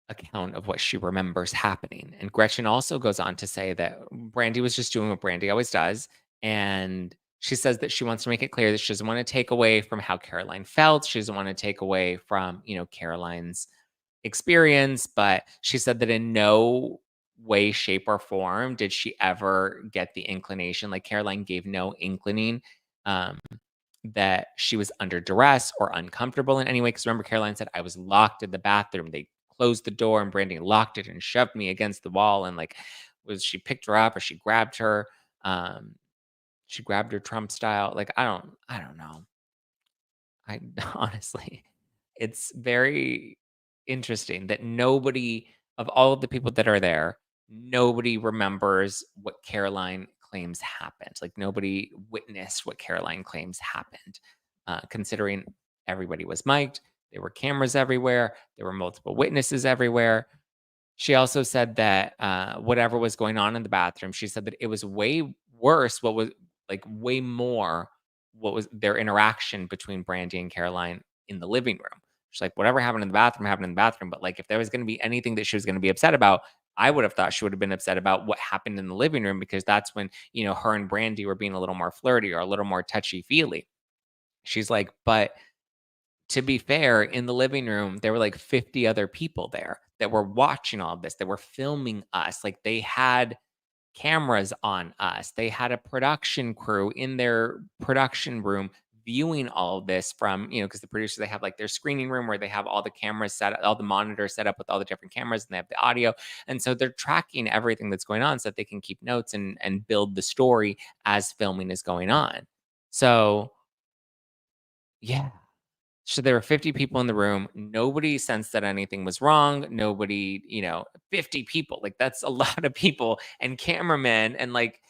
Speaker 1: account of what she remembers happening. And Gretchen also goes on to say that Brandi was just doing what Brandi always does. And she says that she wants to make it clear that she doesn't want to take away from how Caroline felt. She doesn't want to take away from, Caroline's experience. But she said that in no way, shape, or form did she ever get the inclination. Like Caroline gave no inclining um, that she was under duress or uncomfortable in any way. Because remember, Caroline said, I was locked in the bathroom. They closed the door and Brandi locked it and shoved me against the wall. And like, was she picked her up or she grabbed her? Um, she grabbed her Trump style. Like, I don't know. I honestly, it's very interesting that nobody of all of the people that are there, nobody remembers what Caroline claims happened. Like nobody witnessed what Caroline claims happened, considering everybody was mic'd. There were cameras everywhere. There were multiple witnesses everywhere. She also said that, whatever was going on in the bathroom, she said that it was way worse, what was like, way more what was their interaction between Brandi and Caroline in the living room. She's like, "Whatever happened in the bathroom happened in the bathroom, but, like, if there was gonna be anything that she was gonna be upset about, I would have thought she would have been upset about what happened in the living room because that's when, her and Brandi were being a little more flirty or a little more touchy-feely." She's like, "But to be fair, in the living room, there were like 50 other people there that were watching all of this, that were filming us. Like they had cameras on us. They had a production crew in their production room viewing all of this from, because the producers, they have like their screening room where they have all the cameras set up, all the monitors set up with all the different cameras, and they have the audio. And so they're tracking everything that's going on so that they can keep notes and build the story as filming is going on. So yeah, so there were 50 people in the room. Nobody sensed that anything was wrong. Nobody, 50 people. Like that's a lot of people and cameramen and like,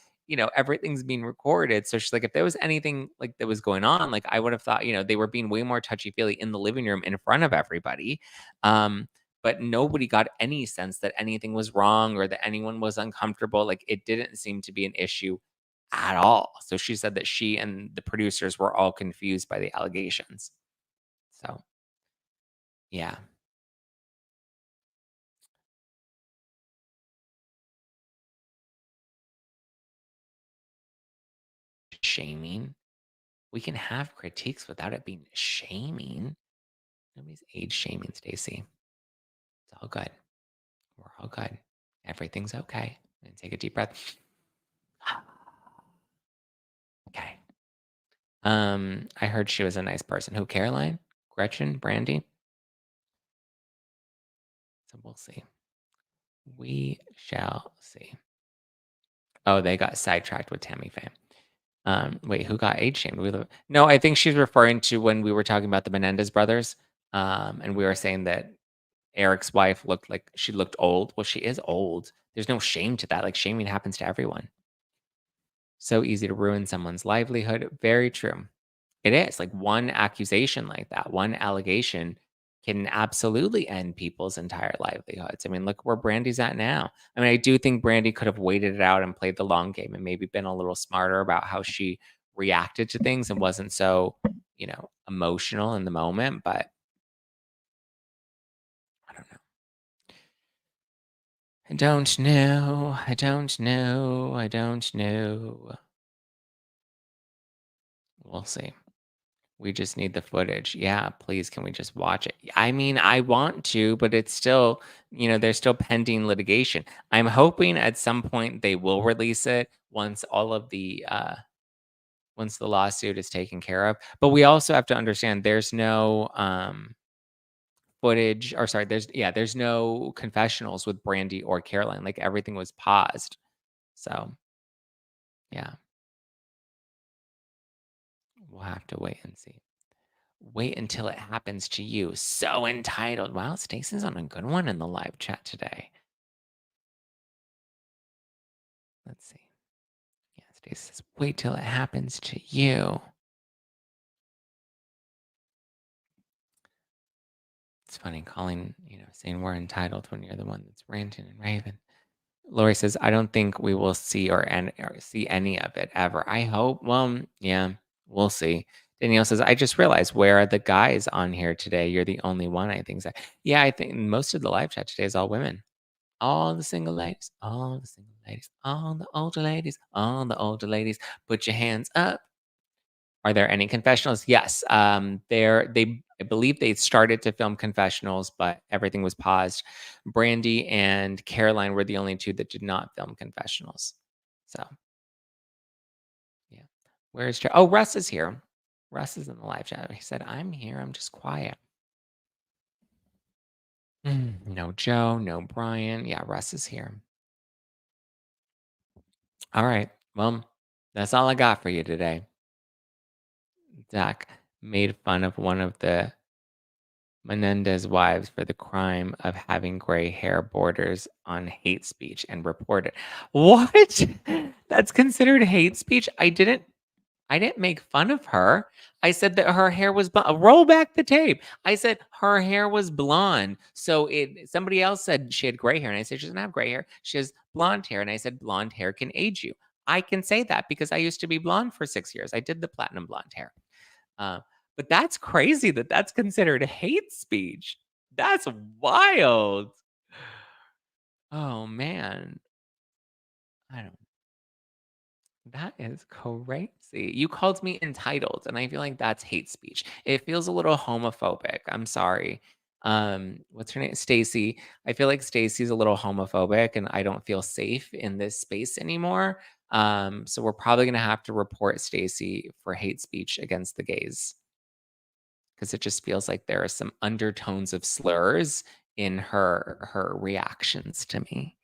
Speaker 1: everything's being recorded. So she's like, if there was anything like that was going on, like I would have thought, they were being way more touchy-feely in the living room in front of everybody. But nobody got any sense that anything was wrong or that anyone was uncomfortable. Like it didn't seem to be an issue at all. So she said that she and the producers were all confused by the allegations. So yeah, shaming. We can have critiques without it being shaming. Nobody's age shaming, Stacy. It's all good. We're all good. Everything's okay. And take a deep breath. Okay. I heard she was a nice person. Who, Caroline? Gretchen? Brandi? So we'll see. We shall see. Oh, they got sidetracked with Tammy Faye. Wait, who got age shamed? No, I think she's referring to when we were talking about the Menendez brothers, and we were saying that Eric's wife looked like she looked old. Well, she is old. There's no shame to that. Like shaming happens to everyone. So easy to ruin someone's livelihood. Very true. It is, like, one accusation like that, one allegation can absolutely end people's entire livelihoods. I mean, look where Brandy's at now. I mean, I do think Brandy could have waited it out and played the long game and maybe been a little smarter about how she reacted to things and wasn't so, emotional in the moment, but I don't know. I don't know. I don't know. I don't know. We'll see. We just need the footage. Yeah, please, can we just watch it? I mean, I want to, but it's still, there's still pending litigation. I'm hoping at some point they will release it once the lawsuit is taken care of. But we also have to understand there's no footage, or sorry, there's no confessionals with Brandy or Caroline. Like everything was paused. So yeah, we'll have to wait and see. Wait until it happens to you. So entitled. Wow, Stacey's on a good one in the live chat today. Let's see. Yeah, Stacey says, wait till it happens to you. It's funny calling, saying we're entitled when you're the one that's ranting and raving. Lori says, I don't think we will see or see any of it ever. I hope. Well, yeah, we'll see. Danielle says, I just realized where are the guys on here today? You're the only one, I think. So. Yeah, I think most of the live chat today is all women. All the single ladies, all the single ladies, all the older ladies, all the older ladies, put your hands up. Are there any confessionals? Yes. I believe they started to film confessionals, but everything was paused. Brandy and Caroline were the only two that did not film confessionals. So yeah. Where's Oh, Russ is here. Russ is in the live chat. He said, I'm here. I'm just quiet. No Joe, no Brian. Yeah, Russ is here. All right. Well, that's all I got for you today. Zack made fun of one of the Menendez wives for the crime of having gray hair borders on hate speech and reported. What? That's considered hate speech? I didn't make fun of her. I said that her hair was roll back the tape. I said her hair was blonde. So somebody else said she had gray hair, and I said she doesn't have gray hair. She has blonde hair, and I said blonde hair can age you. I can say that because I used to be blonde for 6 years. I did the platinum blonde hair. Uh, but that's crazy that that's considered hate speech. That's wild. Oh man, I don't. That is crazy. You called me entitled, and I feel like that's hate speech. It feels a little homophobic. I'm sorry. What's her name? Stacy. I feel like Stacy's a little homophobic, and I don't feel safe in this space anymore. So we're probably gonna have to report Stacy for hate speech against the gays because it just feels like there are some undertones of slurs in her reactions to me.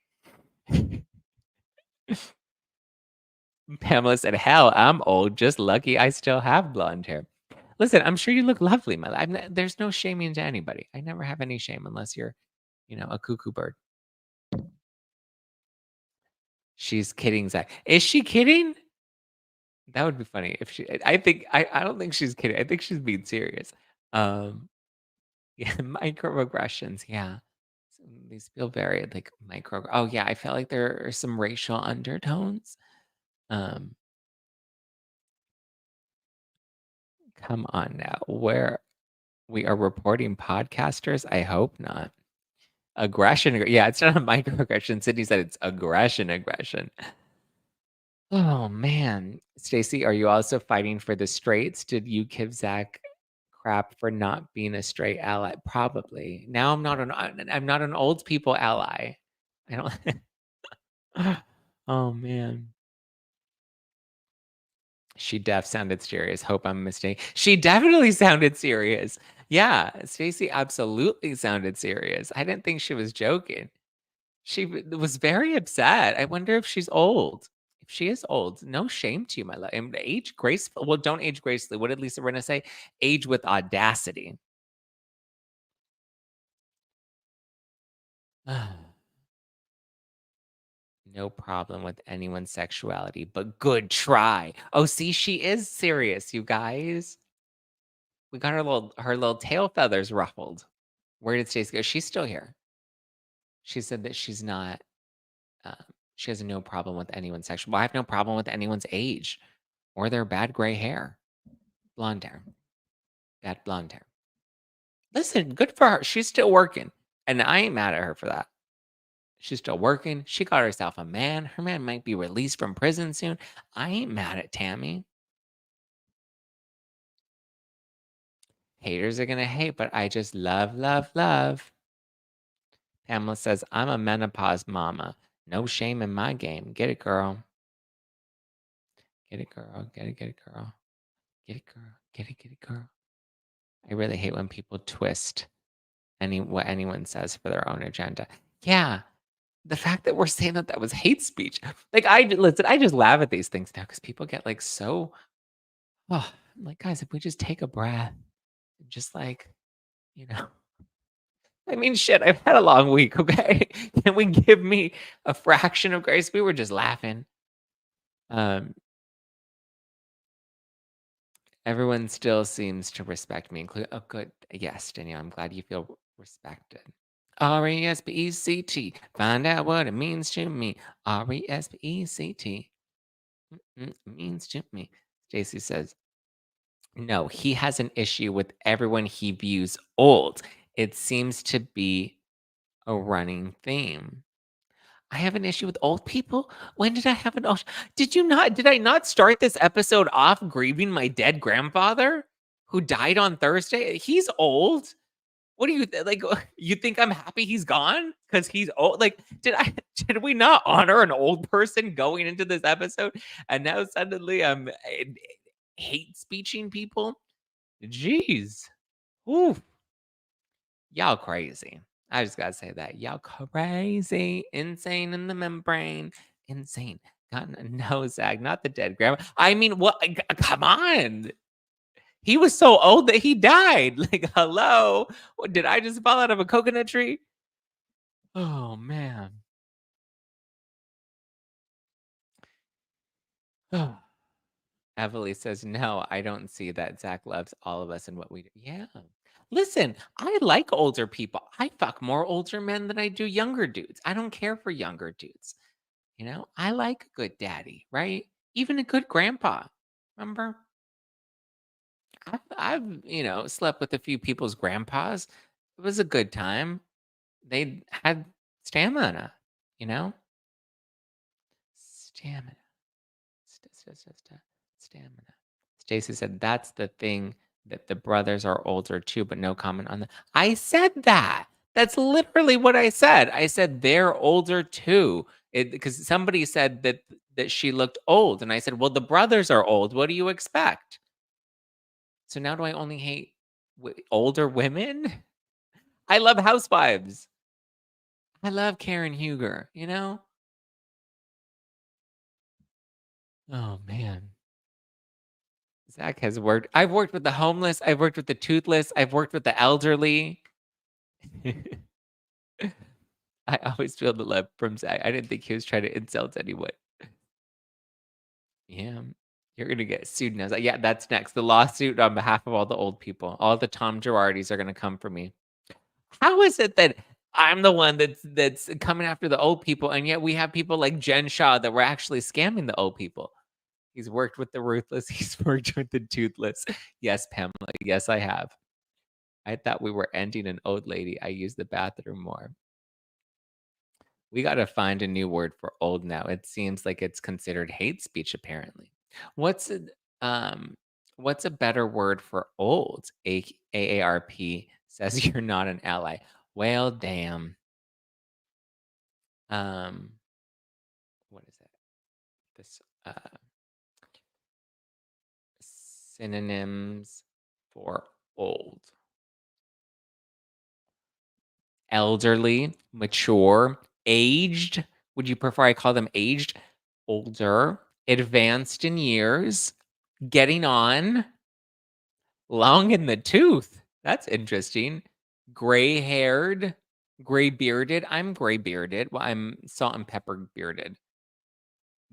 Speaker 1: Pamela said, "Hell, I'm old. Just lucky I still have blonde hair." Listen, I'm sure you look lovely, my there's no shaming to anybody. I never have any shame unless you're, a cuckoo bird. She's kidding, Zach. Is she kidding? That would be funny if she. I don't think she's kidding. I think she's being serious. Um, yeah, microaggressions. Yeah, these feel very like micro. Oh yeah, I felt like there are some racial undertones. Um, come on now, where we are reporting podcasters? I hope not. Aggression. Yeah, it's not a microaggression. Sydney said it's aggression. Oh man, Stacey, are you also fighting for the straights? Did you give Zach crap for not being a straight ally? Probably. Now I'm not an old people ally. I don't. Oh man. She sounded serious. Hope I'm mistaken. She definitely sounded serious. Yeah, Stacey absolutely sounded serious. I didn't think she was joking. She was very upset. I wonder if she's old. If she is old, no shame to you, my love. And age graceful. Well, don't age gracefully. What did Lisa Rinna say? Age with audacity. No problem with anyone's sexuality, but good try. Oh, see, she is serious, you guys. We got her little tail feathers ruffled. Where did Stacey go? She's still here. She said that she's not. Um, she has no problem with anyone's sexual. Well, I have no problem with anyone's age or their bad gray hair, blonde hair, bad blonde hair. Listen, good for her. She's still working, and I ain't mad at her for that. She's still working. She got herself a man. Her man might be released from prison soon. I ain't mad at Tammy. Haters are gonna hate, but I just love, love, love. Pamela says, I'm a menopause mama. No shame in my game. Get it, girl. Get it, girl. Get it, girl. Get it, girl. Get it, girl. I really hate when people twist what anyone says for their own agenda. Yeah. The fact that we're saying that was hate speech. Like, listen, I just laugh at these things now because people get like so, oh, I'm like, guys, if we just take a breath, just like, you know, I mean, shit, I've had a long week, okay? Can we give me a fraction of grace? We were just laughing. Um, everyone still seems to respect me, including, oh, good. Yes, Danielle, I'm glad you feel respected. RESPECT. Find out what it means to me. RESPECT. Means to me. Stacy says, no, he has an issue with everyone he views old. It seems to be a running theme. I have an issue with old people? When did I have an old? Did I not start this episode off grieving my dead grandfather who died on Thursday? He's old. What do you like? You think I'm happy he's gone because he's old? Like, did we not honor an old person going into this episode? And now suddenly I'm hate speeching people. Jeez, ooh, y'all crazy. I just gotta say that y'all crazy, insane in the membrane, insane. God, no, Zach, not the dead grandma. I mean, what? Come on. He was so old that he died. Like, hello? What, did I just fall out of a coconut tree? Oh, man. Oh. Emily says, no, I don't see that Zach loves all of us and what we do. Yeah. Listen, I like older people. I fuck more older men than I do younger dudes. I don't care for younger dudes. You know, I like a good daddy, right? Even a good grandpa. Remember? I've slept with a few people's grandpas. It was a good time. They had stamina, you know? Stamina. Stamina. Stacy said, that's the thing that the brothers are older too, but no comment on that. I said that. That's literally what I said. I said they're older too. Because somebody said that she looked old. And I said, well, the brothers are old. What do you expect? So now do I only hate older women? I love housewives. I love Karen Huger, you know? Oh man. Zach has worked. I've worked with the homeless. I've worked with the toothless. I've worked with the elderly. I always feel the love from Zach. I didn't think he was trying to insult anyone. Yeah. You're gonna get sued now. Yeah, that's next. The lawsuit on behalf of all the old people. All the Tom Girardis are gonna come for me. How is it that I'm the one that's coming after the old people, and yet we have people like Jen Shah that were actually scamming the old people? He's worked with the ruthless. He's worked with the toothless. Yes, Pamela. Yes, I have. I thought we were ending an old lady. I use the bathroom more. We got to find a new word for old now. It seems like it's considered hate speech, apparently. What's a, um, what's a better word for old? AARP says you're not an ally. Well, damn. Um, what is it? This synonyms for old. Elderly, mature, aged. Would you prefer I call them aged? older, advanced in years, getting on, long in the tooth. That's interesting. Gray-haired, gray-bearded. I'm gray-bearded. Well, I'm salt and pepper bearded.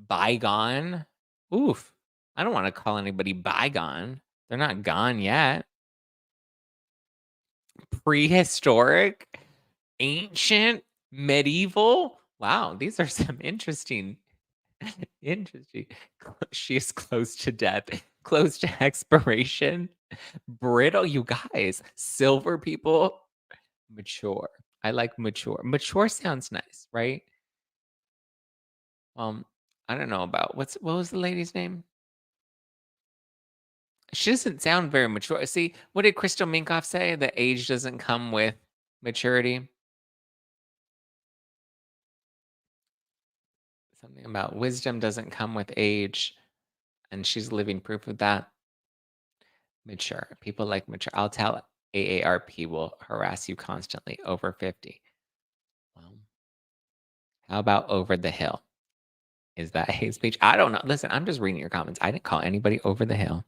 Speaker 1: Bygone. Oof. I don't wanna call anybody bygone. They're not gone yet. Prehistoric, ancient, medieval. Wow, these are some interesting interesting. She is close to death, close to expiration, brittle, you guys, silver people, mature. I like mature. Mature sounds nice, right? Um, I don't know about what was the lady's name? She doesn't sound very mature. See, what did Crystal Minkoff say? That age doesn't come with maturity. Something about wisdom doesn't come with age, and she's living proof of that. Mature. People like mature. I'll tell AARP will harass you constantly over 50. Well, how about over the hill? Is that hate speech? I don't know. Listen, I'm just reading your comments. I didn't call anybody over the hill.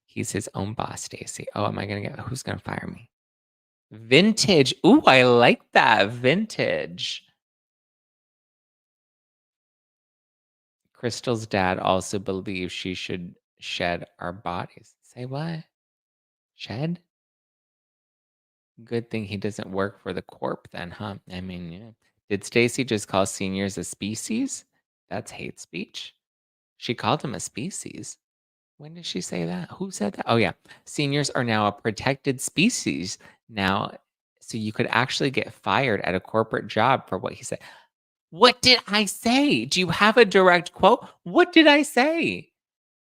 Speaker 1: He's his own boss, Stacy. Oh, am I gonna get who's gonna fire me? Vintage. Ooh, I like that. Vintage. Crystal's dad also believes she should shed our bodies. Say what? Shed? Good thing he doesn't work for the corp then, huh? I mean, yeah. Did Stacy just call seniors a species? That's hate speech. She called him a species. When did she say that? Who said that? Oh, yeah. Seniors are now a protected species now. So you could actually get fired at a corporate job for what he said. What did I say? Do you have a direct quote? What did I say?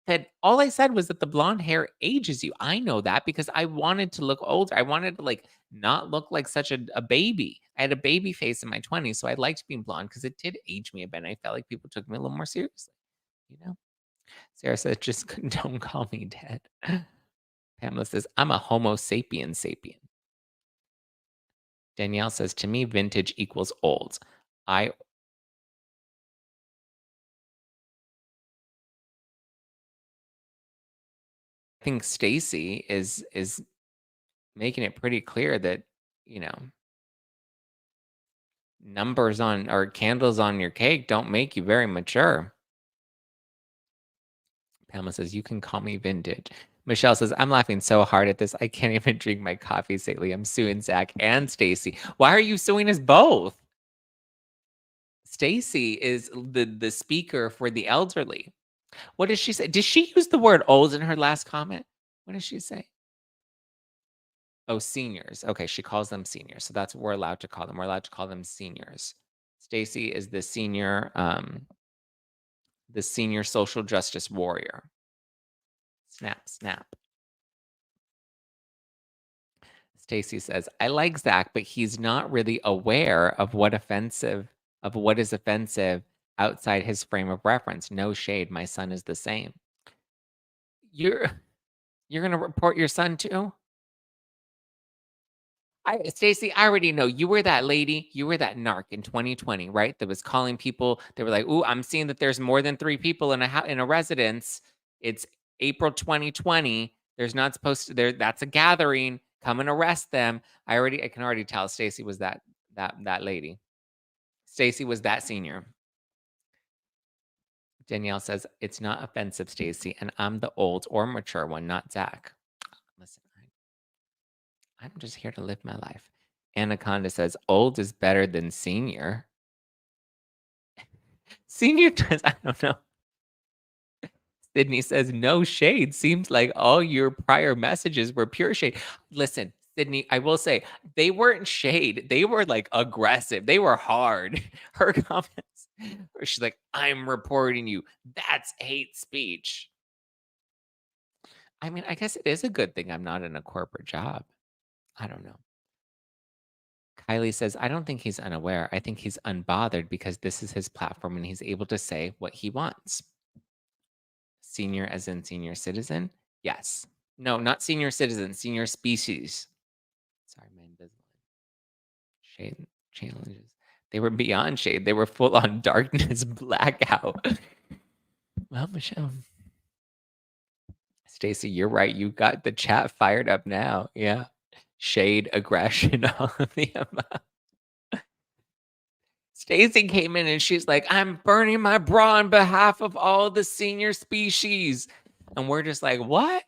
Speaker 1: That all I said was that the blonde hair ages you. I know that because I wanted to look older. I wanted to like not look like such a baby. I had a baby face in my 20s, so I liked being blonde because it did age me a bit. And I felt like people took me a little more seriously. You know? Sarah says, just don't call me dead. Pamela says, I'm a Homo sapien sapien. Danielle says, to me, vintage equals old. I think Stacy is making it pretty clear that, you know, numbers on or candles on your cake don't make you very mature. Pamela says, you can call me vintage. Michelle says, I'm laughing so hard at this. I can't even drink my coffee lately. I'm suing Zach and Stacy. Why are you suing us both? Stacy is the speaker for the elderly. What does she say? Did she use the word old in her last comment? What does she say? Oh, seniors. Okay, she calls them seniors. So that's what we're allowed to call them. We're allowed to call them seniors. Stacy is the senior social justice warrior. Snap, snap. Stacy says, I like Zach, but he's not really aware of what is offensive outside his frame of reference. No shade. My son is the same. You're gonna report your son too? Stacy, I already know you were that lady, you were that narc in 2020, right? That was calling people. They were like, "Ooh, I'm seeing that there's more than 3 people in a residence. It's April 2020. There's not supposed to there. That's a gathering. Come and arrest them." I can already tell Stacy was that lady. Stacy was that senior. Danielle says, "It's not offensive, Stacy, and I'm the old or mature one, not Zach." Listen, I'm just here to live my life. Anaconda says, "Old is better than senior." Senior does I don't know. Sydney says, "No shade. Seems like all your prior messages were pure shade." Listen, Sydney, I will say they weren't shade. They were like aggressive. They were hard. Her comments, where she's like, "I'm reporting you." That's hate speech. I mean, I guess it is a good thing I'm not in a corporate job. I don't know. Kylie says, I don't think he's unaware. I think he's unbothered because this is his platform and he's able to say what he wants. Senior as in senior citizen? Yes. No, not senior citizen, senior species. Sorry, my Invisalign. Shade challenges. They were beyond shade. They were full on darkness blackout. Well, Michelle. Stacey, you're right. You got the chat fired up now. Yeah. Shade, aggression, all of the above. Stacey came in and she's like, I'm burning my bra on behalf of all the senior species. And we're just like, what?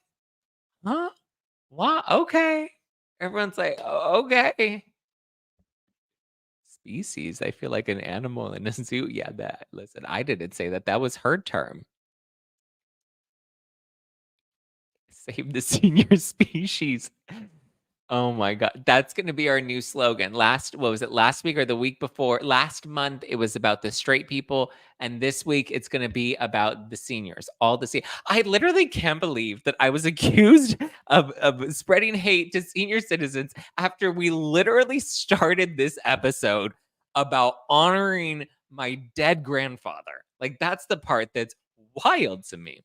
Speaker 1: Huh? What? Okay. Everyone's like, okay. Species. I feel like an animal in a zoo. Yeah, that. Listen, I didn't say that. That was her term. Save the senior species. Oh my god, that's gonna be our new slogan. What was it, last week or the week before? Last month, it was about the straight people, and this week, it's gonna be about the seniors, all the I literally can't believe that I was accused of spreading hate to senior citizens after we literally started this episode about honoring my dead grandfather. Like, that's the part that's wild to me.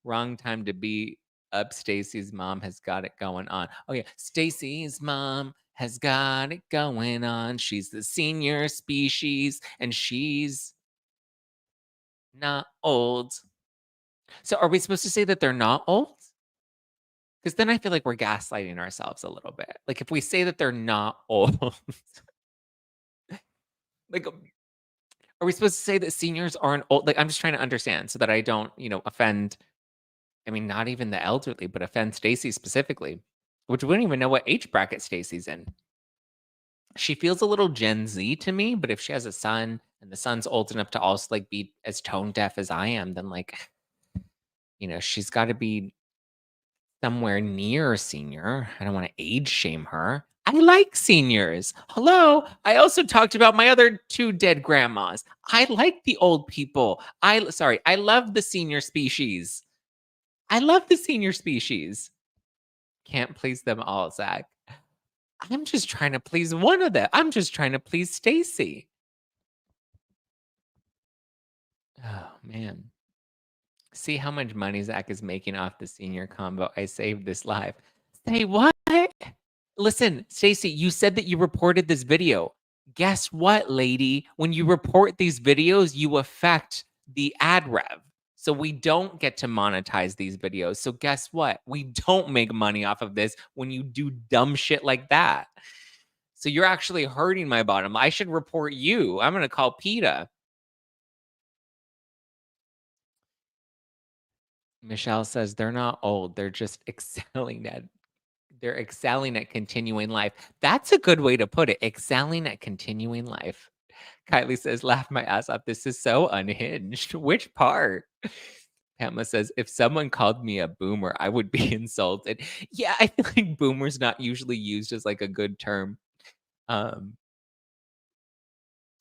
Speaker 1: Wrong time to be up. Stacy's mom has got it going on. Oh yeah, Stacy's mom has got it going on. She's the senior species and she's not old. So are we supposed to say that they're not old? Because then I feel like we're gaslighting ourselves a little bit. Like if we say that they're not old, like are we supposed to say that seniors aren't old? Like I'm just trying to understand so that I don't, offend. I mean, not even the elderly, but offend Stacy specifically, which we don't even know what age bracket Stacy's in. She feels a little Gen Z to me, but if she has a son and the son's old enough to also like be as tone deaf as I am, then like, she's got to be somewhere near senior. I don't want to age shame her. I like seniors. Hello. I also talked about my other two dead grandmas. I like the old people. I love the senior species. I love the senior species. Can't please them all, Zach. I'm just trying to please one of them. I'm just trying to please Stacy. Oh, man. See how much money Zach is making off the senior combo. I saved this live. Say what? Listen, Stacy, you said that you reported this video. Guess what, lady? When you report these videos, you affect the ad rev. So we don't get to monetize these videos. So guess what? We don't make money off of this when you do dumb shit like that. So you're actually hurting my bottom. I should report you. I'm going to call PETA. Michelle says they're not old. They're just excelling at continuing life. That's a good way to put it. Excelling at continuing life. Kylie says, laugh my ass off. This is so unhinged. Which part? Pamela says, if someone called me a boomer, I would be insulted. Yeah, I feel like boomer's not usually used as like a good term.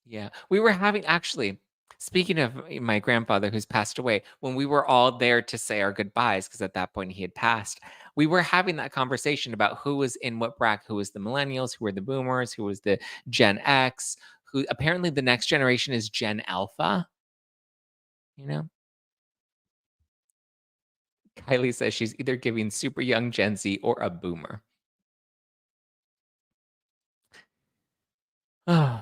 Speaker 1: Yeah, we were having actually, speaking of my grandfather who's passed away, when we were all there to say our goodbyes, because at that point he had passed, we were having that conversation about who was in what bracket, who was the millennials, who were the boomers, who was the Gen X, who apparently the next generation is Gen Alpha, you know? Kylie says she's either giving super young Gen Z or a boomer. Oh.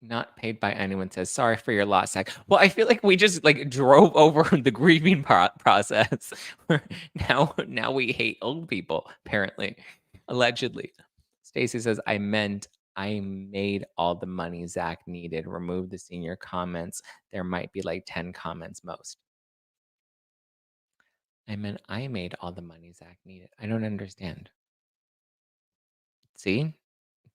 Speaker 1: Not paid by anyone says, "Sorry for your loss, Zach." Well, I feel like we just, like, drove over the grieving process. Now we hate old people, apparently, allegedly. Stacy says, "I meant I made all the money Zach needed. Remove the senior comments. There might be, like, 10 comments most." I meant I made all the money Zach needed. I don't understand. See?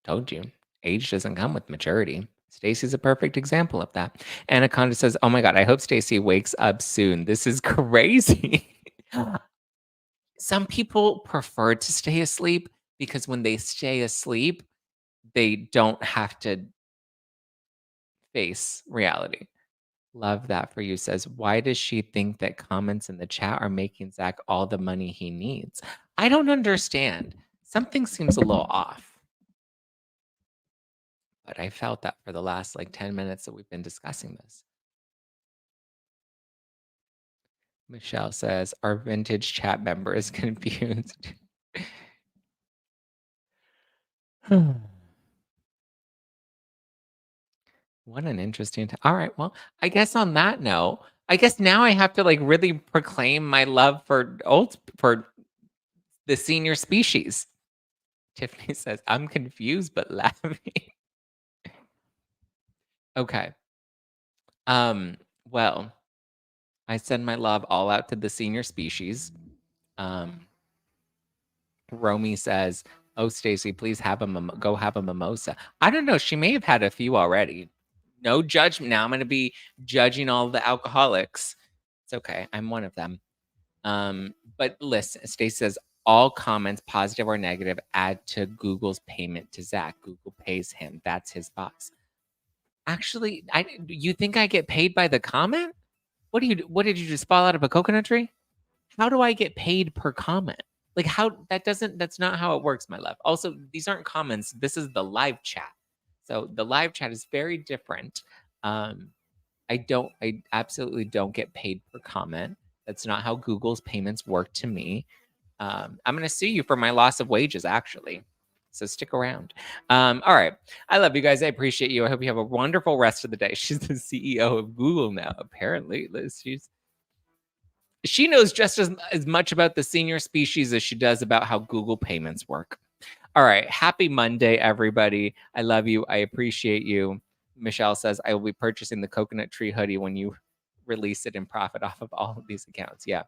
Speaker 1: Told you. Age doesn't come with maturity. Stacy's a perfect example of that. Anaconda says, "Oh my god, I hope Stacy wakes up soon. This is crazy." Some people prefer to stay asleep because when they stay asleep, they don't have to face reality. Love that for you says, "Why does she think that comments in the chat are making Zach all the money he needs?" I don't understand. Something seems a little off. But I felt that for the last like 10 minutes that we've been discussing this. Michelle says, our vintage chat member is confused. What an interesting all right, well, I guess on that note, I guess now I have to, like, really proclaim my love for the senior species. Tiffany says, "I'm confused but laughing." Okay. Um, well, I send my love all out to the senior species. Um, Romy says, "Oh, Stacy, please have a go have a mimosa." I don't know. She may have had a few already. No judgment. Now I'm going to be judging all the alcoholics. It's okay. I'm one of them. But listen, Stacy says all comments, positive or negative, add to Google's payment to Zach. Google pays him. That's his boss. Actually, you think I get paid by the comment? What did you just fall out of a coconut tree? How do I get paid per comment? Like how that's not how it works, my love. Also, these aren't comments. This is the live chat. So the live chat is very different. Um, I absolutely don't get paid per comment. That's not how Google's payments work to me. I'm going to sue you for my loss of wages, actually. So stick around. All right. I love you guys. I appreciate you. I hope you have a wonderful rest of the day. She's the CEO of Google now, apparently. Liz, she knows just as much about the senior species as she does about how Google payments work. All right. Happy Monday, everybody. I love you. I appreciate you. Michelle says, I will be purchasing the coconut tree hoodie when you release it and profit off of all of these accounts. Yeah.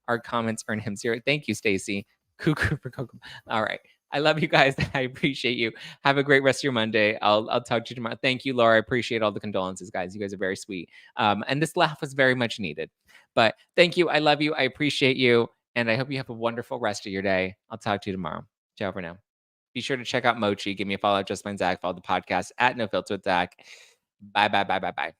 Speaker 1: Our comments earn him 0. Thank you, Stacy. Cuckoo for cocoa. All right. I love you guys. I appreciate you. Have a great rest of your Monday. I'll talk to you tomorrow. Thank you, Laura. I appreciate all the condolences, guys. You guys are very sweet. And this laugh was very much needed. But thank you. I love you. I appreciate you. And I hope you have a wonderful rest of your day. I'll talk to you tomorrow. Ciao for now. Be sure to check out Mochi. Give me a follow at Just Plain Zach. Follow the podcast at No Filter with Zach. Bye, bye, bye, bye, bye.